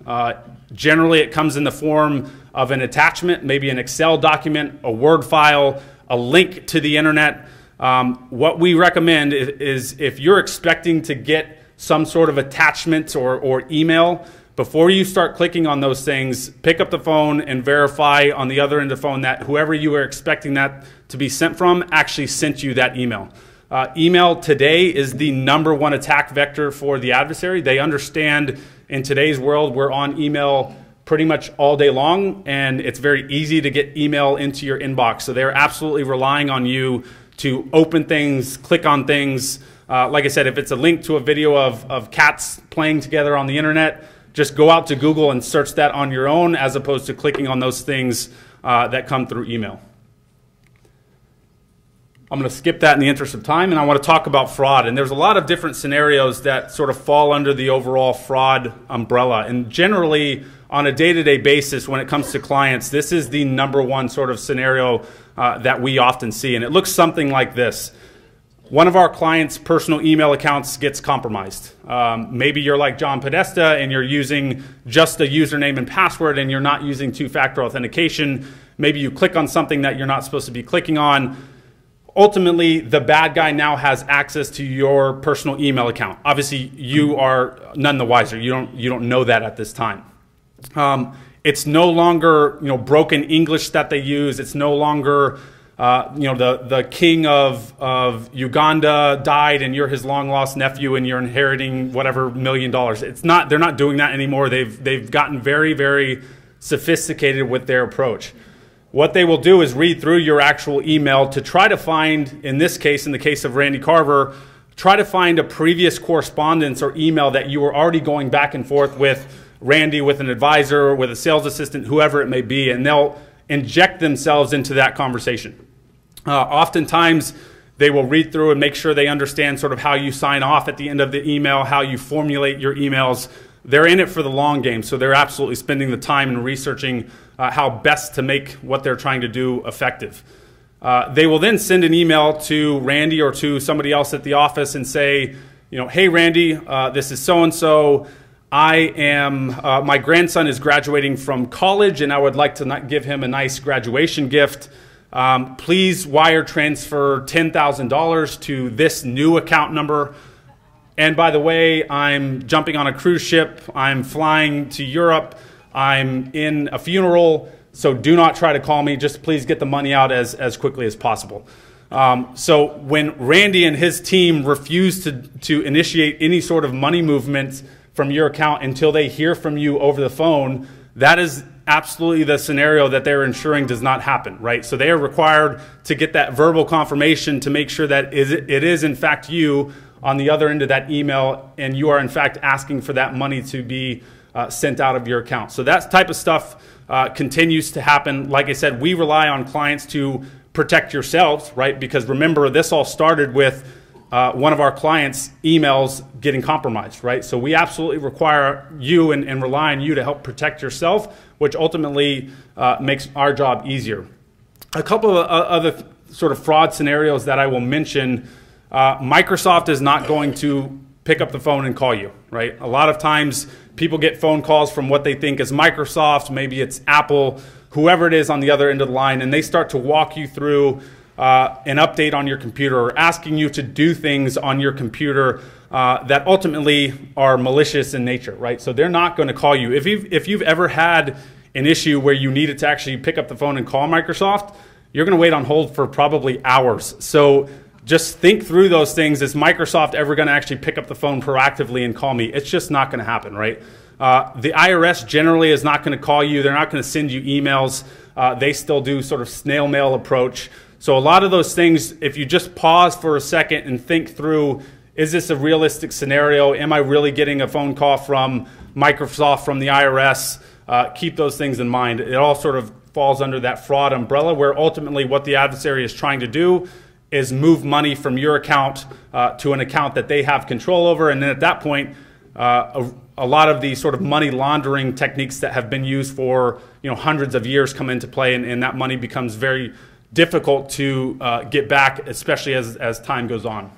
Generally, it comes in the form of an attachment, maybe an Excel document, a Word file, a link to the internet. What we recommend is if you're expecting to get some sort of attachment or email, before you start clicking on those things, pick up the phone and verify on the other end of the phone that whoever you were expecting that to be sent from actually sent you that email. Email today is the #1 attack vector for the adversary. They understand in today's world we're on email pretty much all day long, and it's very easy to get email into your inbox. So they're absolutely relying on you to open things, click on things. Like I said, if it's a link to a video of cats playing together on the internet, just go out to Google and search that on your own as opposed to clicking on those things that come through email. I'm going to skip that in the interest of time, and I want to talk about fraud. And there's a lot of different scenarios that sort of fall under the overall fraud umbrella. And generally, on a day-to-day basis, when it comes to clients, this is the #1 sort of scenario that we often see. And it looks something like this. One of our clients' personal email accounts gets compromised. Maybe you're like John Podesta and you're using just a username and password and you're not using two-factor authentication. Maybe you click on something that you're not supposed to be clicking on. Ultimately, the bad guy now has access to your personal email account. Obviously, you are none the wiser. You don't know that at this time. It's no longer broken English that they use. It's no longer the king of Uganda died and you're his long lost nephew and you're inheriting whatever $1 million. It's not. They're not doing that anymore. They've gotten very, very sophisticated with their approach. What they will do is read through your actual email to try to find, in this case, in the case of Randy Carver, try to find a previous correspondence or email that you were already going back and forth with Randy, with an advisor, with a sales assistant, whoever it may be, and they'll inject themselves into that conversation. Oftentimes, they will read through and make sure they understand sort of how you sign off at the end of the email, how you formulate your emails. They're in it for the long game, so they're absolutely spending the time and researching how best to make what they're trying to do effective. They will then send an email to Randy or to somebody else at the office and say, hey Randy, this is so-and-so. My grandson is graduating from college and I would like to give him a nice graduation gift. Please wire transfer $10,000 to this new account number. And by the way, I'm jumping on a cruise ship. I'm flying to Europe. I'm in a funeral. So do not try to call me. Just please get the money out as quickly as possible. So when Randy and his team refuse to initiate any sort of money movement from your account until they hear from you over the phone, that is absolutely the scenario that they're ensuring does not happen, right? So they are required to get that verbal confirmation to make sure that it is in fact you on the other end of that email, and you are in fact asking for that money to be sent out of your account. So that type of stuff continues to happen. Like I said, we rely on clients to protect yourselves, right? Because remember, this all started with one of our clients' emails getting compromised, right? So we absolutely require you and rely on you to help protect yourself, which ultimately makes our job easier. A couple of other sort of fraud scenarios that I will mention. Microsoft is not going to pick up the phone and call you, right? A lot of times people get phone calls from what they think is Microsoft, maybe it's Apple, whoever it is on the other end of the line, and they start to walk you through an update on your computer or asking you to do things on your computer that ultimately are malicious in nature, right? So they're not going to call you. If you've ever had an issue where you needed to actually pick up the phone and call Microsoft, you're going to wait on hold for probably hours. So just think through those things. Is Microsoft ever going to actually pick up the phone proactively and call me? It's just not going to happen, right? The IRS generally is not going to call you. They're not going to send you emails. They still do sort of snail mail approach. So a lot of those things, if you just pause for a second and think through, is this a realistic scenario? Am I really getting a phone call from Microsoft, from the IRS? Keep those things in mind. It all sort of falls under that fraud umbrella, where ultimately what the adversary is trying to do is move money from your account to an account that they have control over. And then at that point, a lot of the sort of money laundering techniques that have been used for hundreds of years come into play, and that money becomes very difficult to get back, especially as time goes on.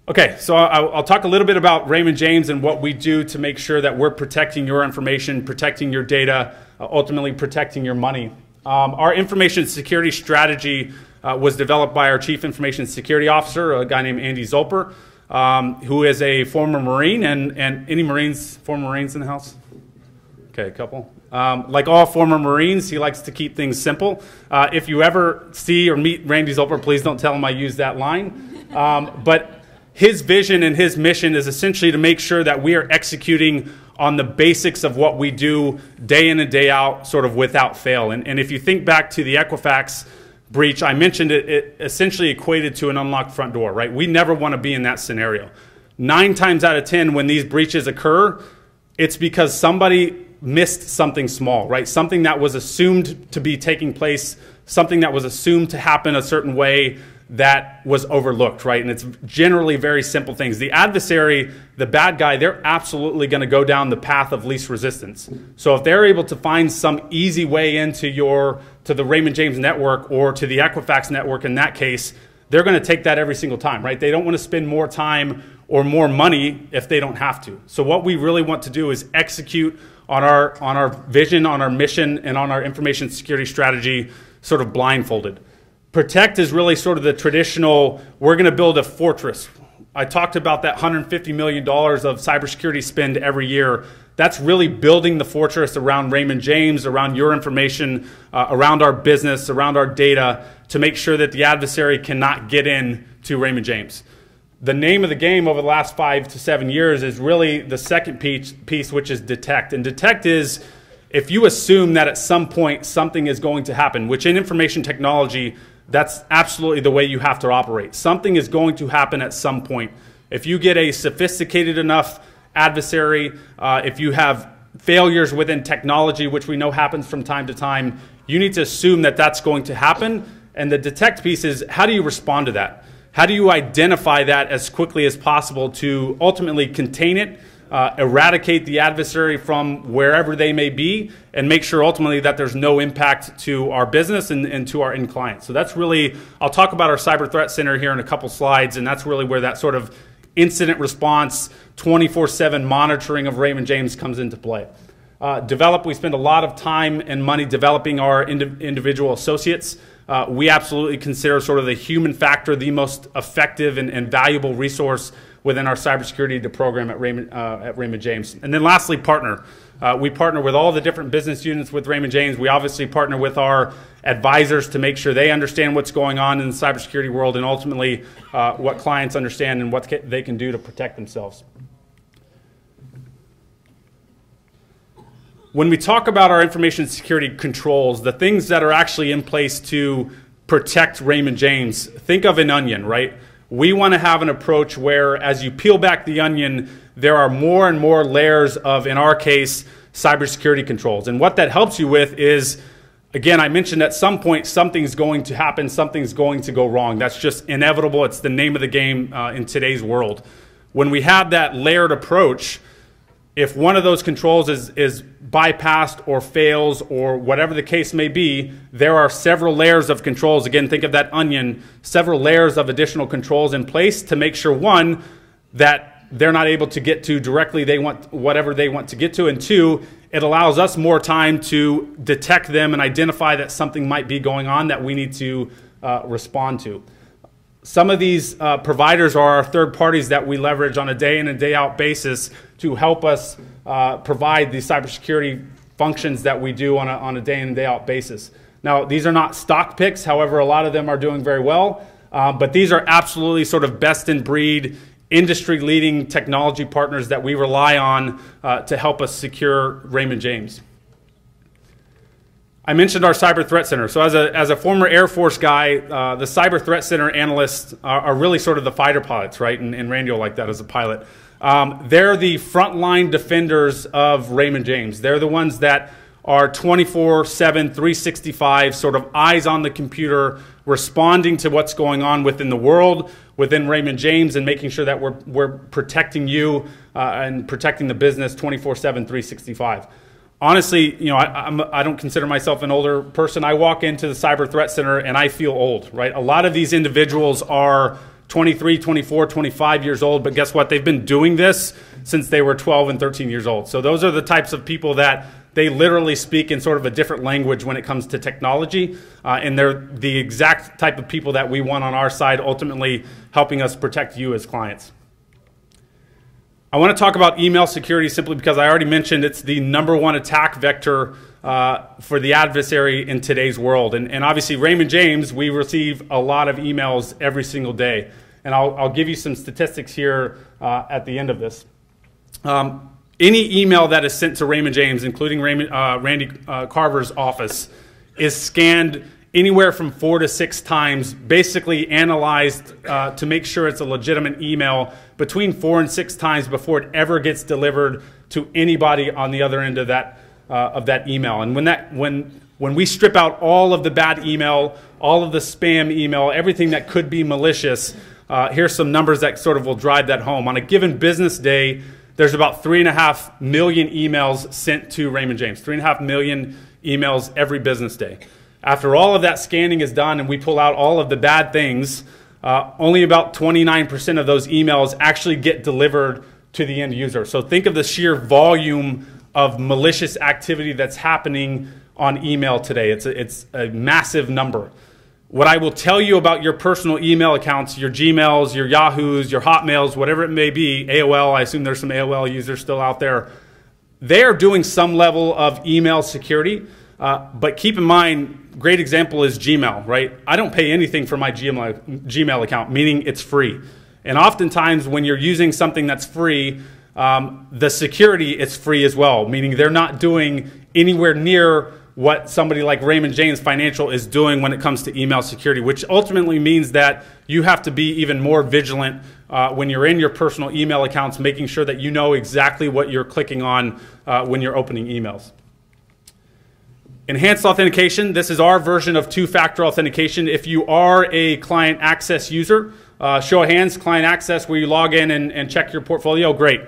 Okay, so I'll talk a little bit about Raymond James and what we do to make sure that we're protecting your information, protecting your data, ultimately protecting your money. Our information security strategy was developed by our Chief Information Security Officer, a guy named Andy Zolper, who is a former Marine. And any former Marines in the house? Okay, a couple. Like all former Marines, he likes to keep things simple. If you ever see or meet Randy Zolper, please don't tell him I used that line. But his vision and his mission is essentially to make sure that we are executing on the basics of what we do day in and day out, sort of without fail. And if you think back to the Equifax breach, I mentioned it essentially equated to an unlocked front door, right? We never want to be in that scenario. 9 times out of 10, when these breaches occur, it's because somebody missed something small, right? Something that was assumed to be taking place, something that was assumed to happen a certain way that was overlooked, right? And it's generally very simple things. The adversary, the bad guy, they're absolutely going to go down the path of least resistance. So if they're able to find some easy way into to the Raymond James network or to the Equifax network in that case, they're going to take that every single time, right? They don't want to spend more time or more money if they don't have to. So what we really want to do is execute on our vision, on our mission, and on our information security strategy sort of blindfolded. Protect is really sort of the traditional, we're going to build a fortress. I talked about that $150 million of cybersecurity spend every year. That's really building the fortress around Raymond James, around your information, around our business, around our data, to make sure that the adversary cannot get in to Raymond James. The name of the game over the last 5 to 7 years is really the second piece, which is detect. And detect is if you assume that at some point something is going to happen, which in information technology, that's absolutely the way you have to operate. Something is going to happen at some point. If you get a sophisticated enough adversary, if you have failures within technology, which we know happens from time to time, you need to assume that that's going to happen. And the detect piece is, how do you respond to that? How do you identify that as quickly as possible to ultimately contain it, eradicate the adversary from wherever they may be, and make sure ultimately that there's no impact to our business and to our end clients. So that's really, I'll talk about our Cyber Threat Center here in a couple slides, and that's really where that sort of incident response, 24/7 monitoring of Raymond James comes into play. We spend a lot of time and money developing our individual associates. We absolutely consider sort of the human factor the most effective and valuable resource within our cybersecurity program at Raymond James. And then lastly, partner. We partner with all the different business units with Raymond James. We obviously partner with our advisors to make sure they understand what's going on in the cybersecurity world, and ultimately what clients understand and what they can do to protect themselves. When we talk about our information security controls, the things that are actually in place to protect Raymond James, think of an onion, right? We want to have an approach where, as you peel back the onion, there are more and more layers of, in our case, cybersecurity controls. And what that helps you with is, again, I mentioned at some point something's going to happen, something's going to go wrong. That's just inevitable. It's the name of the game in today's world. When we have that layered approach, if one of those controls is bypassed or fails or whatever the case may be, there are several layers of controls. Again, think of that onion, several layers of additional controls in place to make sure, one, that they're not able to get to directly whatever they want to get to, and two, it allows us more time to detect them and identify that something might be going on that we need to respond to. Some of these providers are our third parties that we leverage on a day in and day out basis to help us provide the cybersecurity functions that we do on a day in and day out basis. Now, these are not stock picks. However, a lot of them are doing very well. But these are absolutely sort of best in breed, industry leading technology partners that we rely on to help us secure Raymond James. I mentioned our Cyber Threat Center. So as a former Air Force guy, the Cyber Threat Center analysts are really sort of the fighter pilots, right? And Randy will like that as a pilot. They're the frontline defenders of Raymond James. They're the ones that are 24/7, 365, sort of eyes on the computer, responding to what's going on within the world, within Raymond James, and making sure that we're protecting you and protecting the business 24/7, 365. Honestly, you know, I don't consider myself an older person. I walk into the Cyber Threat Center and I feel old, right? A lot of these individuals are 23, 24, 25 years old, but guess what? They've been doing this since they were 12 and 13 years old. So those are the types of people that they literally speak in sort of a different language when it comes to technology, and they're the exact type of people that we want on our side, ultimately helping us protect you as clients. I want to talk about email security simply because I already mentioned it's the #1 attack vector for the adversary in today's world. And obviously, Raymond James, we receive a lot of emails every single day. And I'll give you some statistics here at the end of this. Any email that is sent to Raymond James, including Randy Carver's office, is scanned anywhere from 4 to 6 times, basically analyzed to make sure it's a legitimate email, between 4 and 6 times before it ever gets delivered to anybody on the other end of that email. And when we strip out all of the bad email, all of the spam email, everything that could be malicious, here's some numbers that sort of will drive that home. On a given business day, there's about 3.5 million emails sent to Raymond James. 3.5 million emails every business day. After all of that scanning is done and we pull out all of the bad things, only about 29% of those emails actually get delivered to the end user. So think of the sheer volume of malicious activity that's happening on email today. It's a massive number. What I will tell you about your personal email accounts, your Gmails, your Yahoos, your Hotmails, whatever it may be, AOL, I assume there's some AOL users still out there, they are doing some level of email security. But keep in mind, great example is Gmail, right? I don't pay anything for my Gmail account, meaning it's free. And oftentimes when you're using something that's free, the security is free as well, meaning they're not doing anywhere near what somebody like Raymond James Financial is doing when it comes to email security, which ultimately means that you have to be even more vigilant when you're in your personal email accounts, making sure that you know exactly what you're clicking on when you're opening emails. Enhanced authentication. This is our version of two-factor authentication. If you are a client access user, show of hands, client access, where you log in and check your portfolio, great.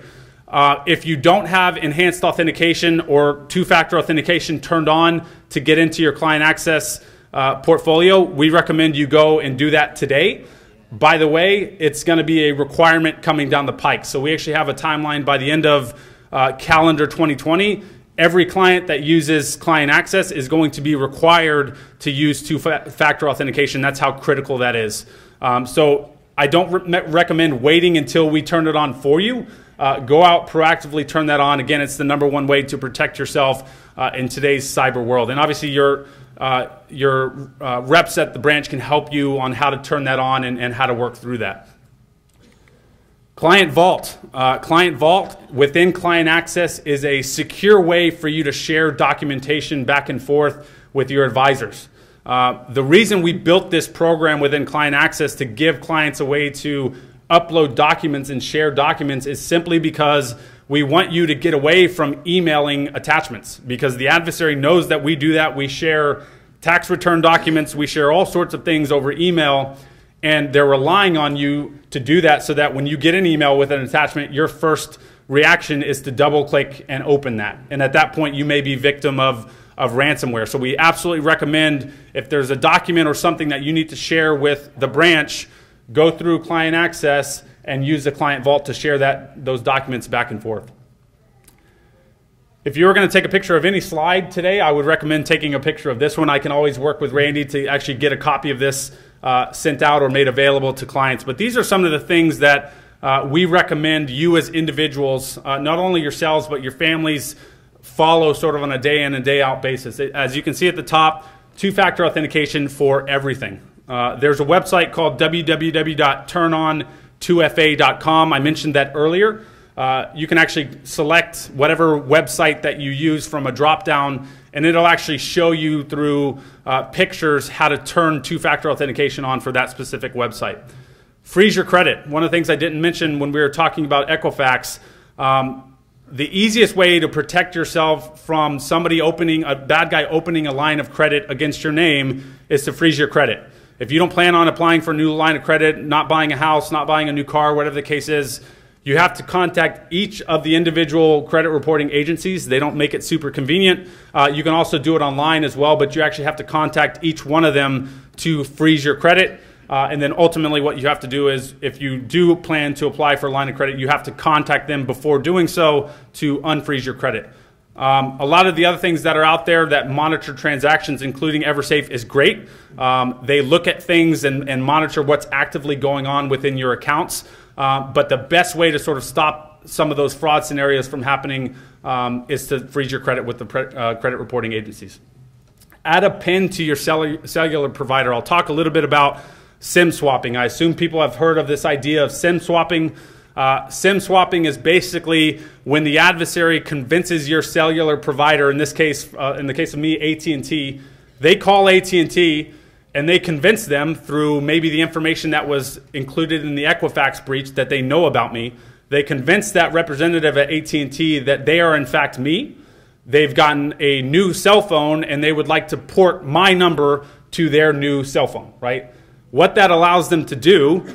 If you don't have enhanced authentication or two-factor authentication turned on to get into your client access portfolio, we recommend you go and do that today. By the way, it's going to be a requirement coming down the pike. So we actually have a timeline by the end of calendar 2020. Every client that uses client access is going to be required to use two-factor authentication. That's how critical that is. So I don't recommend waiting until we turn it on for you. Go out, proactively turn that on. Again, it's the #1 way to protect yourself in today's cyber world. And obviously your reps at the branch can help you on how to turn that on and how to work through that. Client Vault. Client Vault within Client Access is a secure way for you to share documentation back and forth with your advisors. The reason we built this program within Client Access to give clients a way to upload documents and share documents is simply because we want you to get away from emailing attachments, because the adversary knows that we do that. We share tax return documents, we share all sorts of things over email, and they're relying on you to do that so that when you get an email with an attachment, your first reaction is to double click and open that. And at that point, you may be victim of ransomware. So we absolutely recommend, if there's a document or something that you need to share with the branch, go through Client Access and use the Client Vault to share those documents back and forth. If you were going to take a picture of any slide today, I would recommend taking a picture of this one. I can always work with Randy to actually get a copy of this sent out or made available to clients. But these are some of the things that we recommend you as individuals, not only yourselves, but your families, follow sort of on a day in and day out basis. As you can see at the top, two-factor authentication for everything. There's a website called www.turnon2fa.com. I mentioned that earlier. You can actually select whatever website that you use from a drop-down, and it'll actually show you through pictures how to turn two-factor authentication on for that specific website. Freeze your credit. One of the things I didn't mention when we were talking about Equifax, the easiest way to protect yourself from a bad guy opening a line of credit against your name is to freeze your credit. If you don't plan on applying for a new line of credit, not buying a house, not buying a new car, whatever the case is, you have to contact each of the individual credit reporting agencies. They don't make it super convenient. You can also do it online as well, but you actually have to contact each one of them to freeze your credit. And then ultimately what you have to do is, if you do plan to apply for a line of credit, you have to contact them before doing so to unfreeze your credit. A lot of the other things that are out there that monitor transactions, including EverSafe, is great. They look at things and monitor what's actively going on within your accounts. But the best way to sort of stop some of those fraud scenarios from happening is to freeze your credit with the credit reporting agencies. Add a PIN to your cellular provider. I'll talk a little bit about SIM swapping. I assume people have heard of this idea of SIM swapping. SIM swapping is basically when the adversary convinces your cellular provider, in this case, in the case of me, AT&T, they call AT&T and they convince them through maybe the information that was included in the Equifax breach that they know about me. They convince that representative at AT&T that they are in fact me. They've gotten a new cell phone and they would like to port my number to their new cell phone, right? What that allows them to do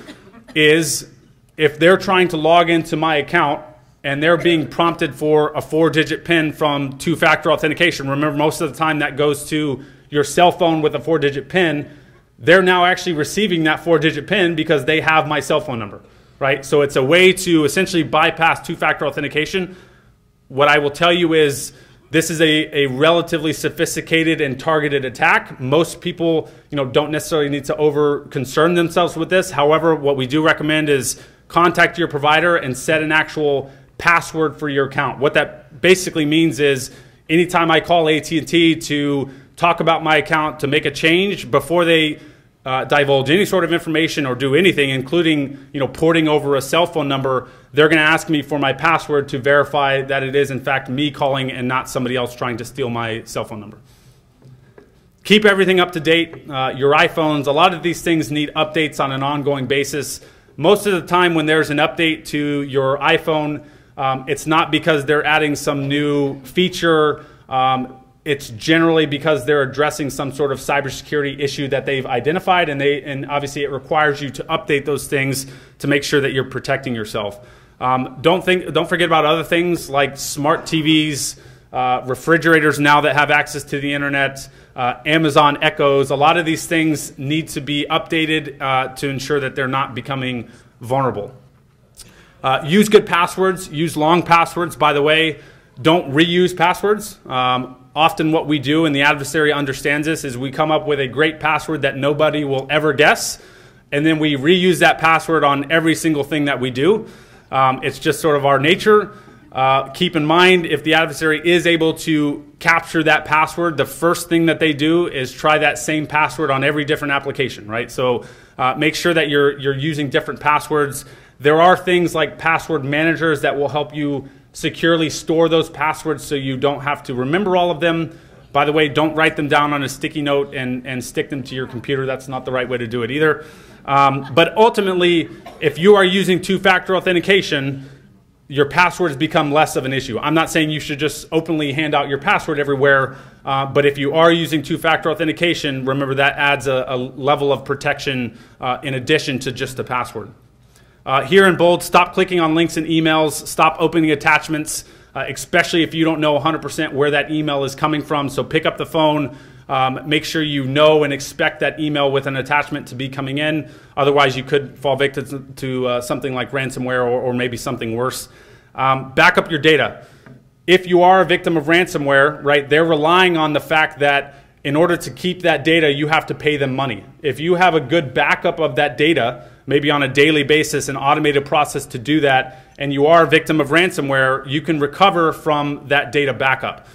is, if they're trying to log into my account and they're being prompted for a 4-digit PIN from two-factor authentication, remember most of the time that goes to your cell phone with a 4-digit PIN, they're now actually receiving that 4-digit PIN because they have my cell phone number, right? So it's a way to essentially bypass two-factor authentication. What I will tell you is, this is a relatively sophisticated and targeted attack. Most people, don't necessarily need to over-concern themselves with this. However, what we do recommend is contact your provider and set an actual password for your account. What that basically means is, anytime I call AT&T to talk about my account, to make a change, before they divulge any sort of information or do anything, including porting over a cell phone number, they're going to ask me for my password to verify that it is in fact me calling and not somebody else trying to steal my cell phone number. Keep everything up to date. Your iPhones, a lot of these things need updates on an ongoing basis. Most of the time when there's an update to your iPhone, it's not because they're adding some new feature. It's generally because they're addressing some sort of cybersecurity issue that they've identified, and obviously it requires you to update those things to make sure that you're protecting yourself. Don't forget about other things like smart TVs, refrigerators now that have access to the internet, Amazon Echoes. A lot of these things need to be updated to ensure that they're not becoming vulnerable. Use good passwords. Use long passwords. By the way, don't reuse passwords. Often what we do, and the adversary understands this, is we come up with a great password that nobody will ever guess, and then we reuse that password on every single thing that we do. It's just sort of our nature. Keep in mind, if the adversary is able to capture that password, the first thing that they do is try that same password on every different application, right? So make sure that you're using different passwords. There are things like password managers that will help you securely store those passwords so you don't have to remember all of them. By the way, don't write them down on a sticky note and stick them to your computer. That's not the right way to do it either. But ultimately, if you are using two-factor authentication, your passwords become less of an issue. I'm not saying you should just openly hand out your password everywhere, but if you are using two-factor authentication, remember that adds a level of protection in addition to just the password. Here in bold, stop clicking on links and emails, stop opening attachments, especially if you don't know 100% where that email is coming from. So pick up the phone, make sure you know and expect that email with an attachment to be coming in. Otherwise, you could fall victim to something like ransomware or maybe something worse. Back up your data. If you are a victim of ransomware, right, they're relying on the fact that in order to keep that data, you have to pay them money. If you have a good backup of that data, maybe on a daily basis, an automated process to do that, and you are a victim of ransomware, you can recover from that data backup.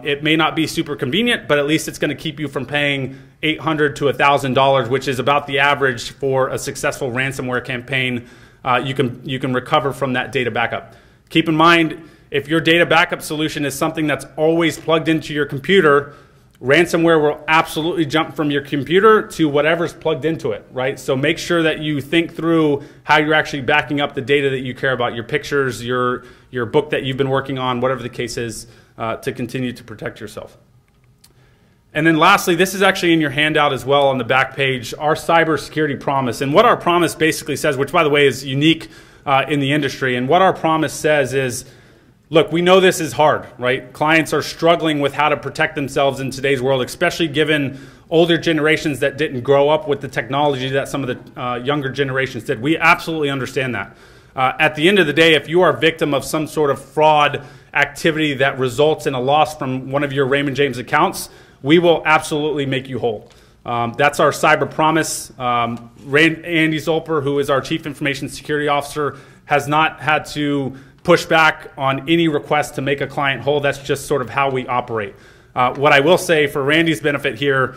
It may not be super convenient, but at least it's going to keep you from paying $800 to $1,000, which is about the average for a successful ransomware campaign. You can recover from that data backup. Keep in mind, if your data backup solution is something that's always plugged into your computer, ransomware will absolutely jump from your computer to whatever's plugged into it, right? So make sure that you think through how you're actually backing up the data that you care about, your pictures, your book that you've been working on, whatever the case is, to continue to protect yourself. And then lastly, this is actually in your handout as well on the back page, our cybersecurity promise. And what our promise basically says, which by the way is unique in the industry, and what our promise says is, look, we know this is hard, right? Clients are struggling with how to protect themselves in today's world, especially given older generations that didn't grow up with the technology that some of the younger generations did. We absolutely understand that. At the end of the day, if you are a victim of some sort of fraud activity that results in a loss from one of your Raymond James accounts, we will absolutely make you whole. That's our cyber promise. Andy Zolper, who is our Chief Information Security Officer, has not had to push back on any request to make a client whole. That's just sort of how we operate. What I will say for Randy's benefit here,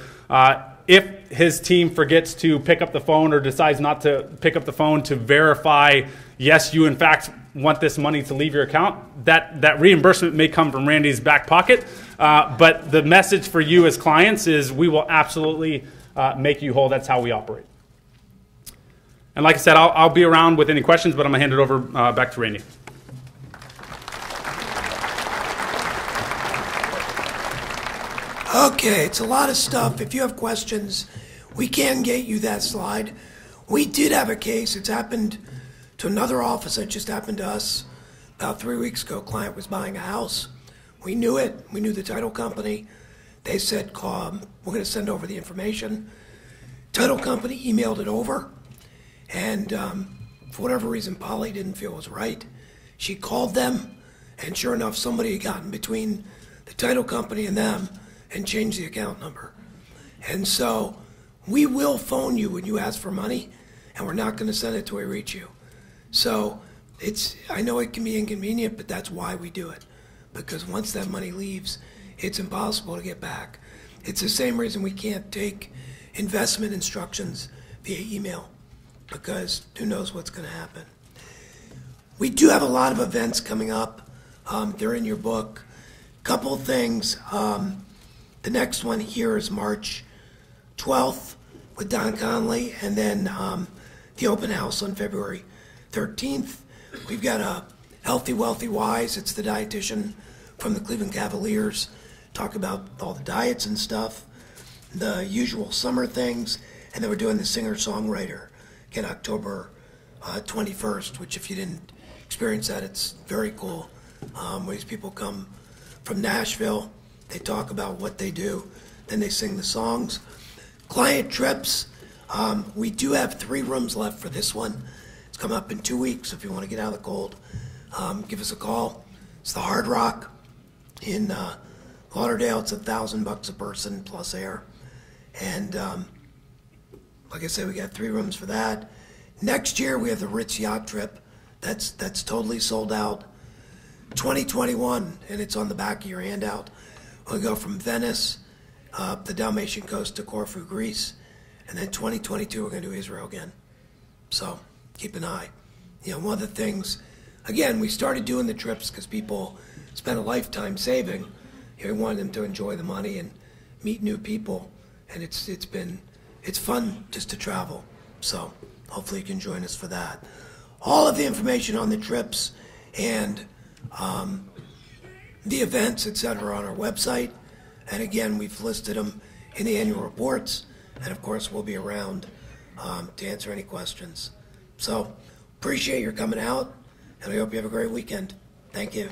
if his team forgets to pick up the phone or decides not to pick up the phone to verify, yes, you in fact want this money to leave your account, that reimbursement may come from Randy's back pocket. But the message for you as clients is we will absolutely make you whole. That's how we operate. And like I said, I'll be around with any questions, but I'm going to hand it over back to Randy. Okay, it's a lot of stuff. If you have questions, we can get you that slide. We did have a case. It's happened to another office. It just happened to us about 3 weeks ago. Client was buying a house. We knew it. We knew the title company. They said, we're going to send over the information. Title company emailed it over. And for whatever reason, Polly didn't feel it was right. She called them, and sure enough, somebody had gotten between the title company and them and changed the account number. And so we will phone you when you ask for money, and we're not going to send it till we reach you. So I know it can be inconvenient, but that's why we do it. Because once that money leaves, it's impossible to get back. It's the same reason we can't take investment instructions via email, because who knows what's going to happen. We do have a lot of events coming up. They're in your book. Couple of things The next one here is March 12th with Don Conley, and then the open house on February 13th. We've got a Healthy, Wealthy, Wise. It's the dietitian from the Cleveland Cavaliers. Talk about all the diets and stuff, the usual summer things, and then we're doing the singer-songwriter, again, October 21st, which if you didn't experience that, it's very cool. Where these people come from Nashville, they talk about what they do, then they sing the songs. Client trips, we do have 3 rooms left for this one. It's coming up in 2 weeks. If you want to get out of the cold, give us a call. It's the Hard Rock in Lauderdale. It's $1,000 a person plus air. And like I said, we got 3 rooms for that. Next year we have the Ritz Yacht Trip. That's totally sold out. 2021, and it's on the back of your handout. We'll go from Venice up the Dalmatian coast to Corfu, Greece, and then 2022 we're going to do Israel again. So keep an eye. You know, one of the things, again, we started doing the trips because people spend a lifetime saving. You know, we wanted them to enjoy the money and meet new people, and it's fun just to travel. So hopefully you can join us for that. All of the information on the trips and the events, etc., on our website. And again, we've listed them in the annual reports. And of course, we'll be around to answer any questions. So appreciate your coming out, and I hope you have a great weekend. Thank you.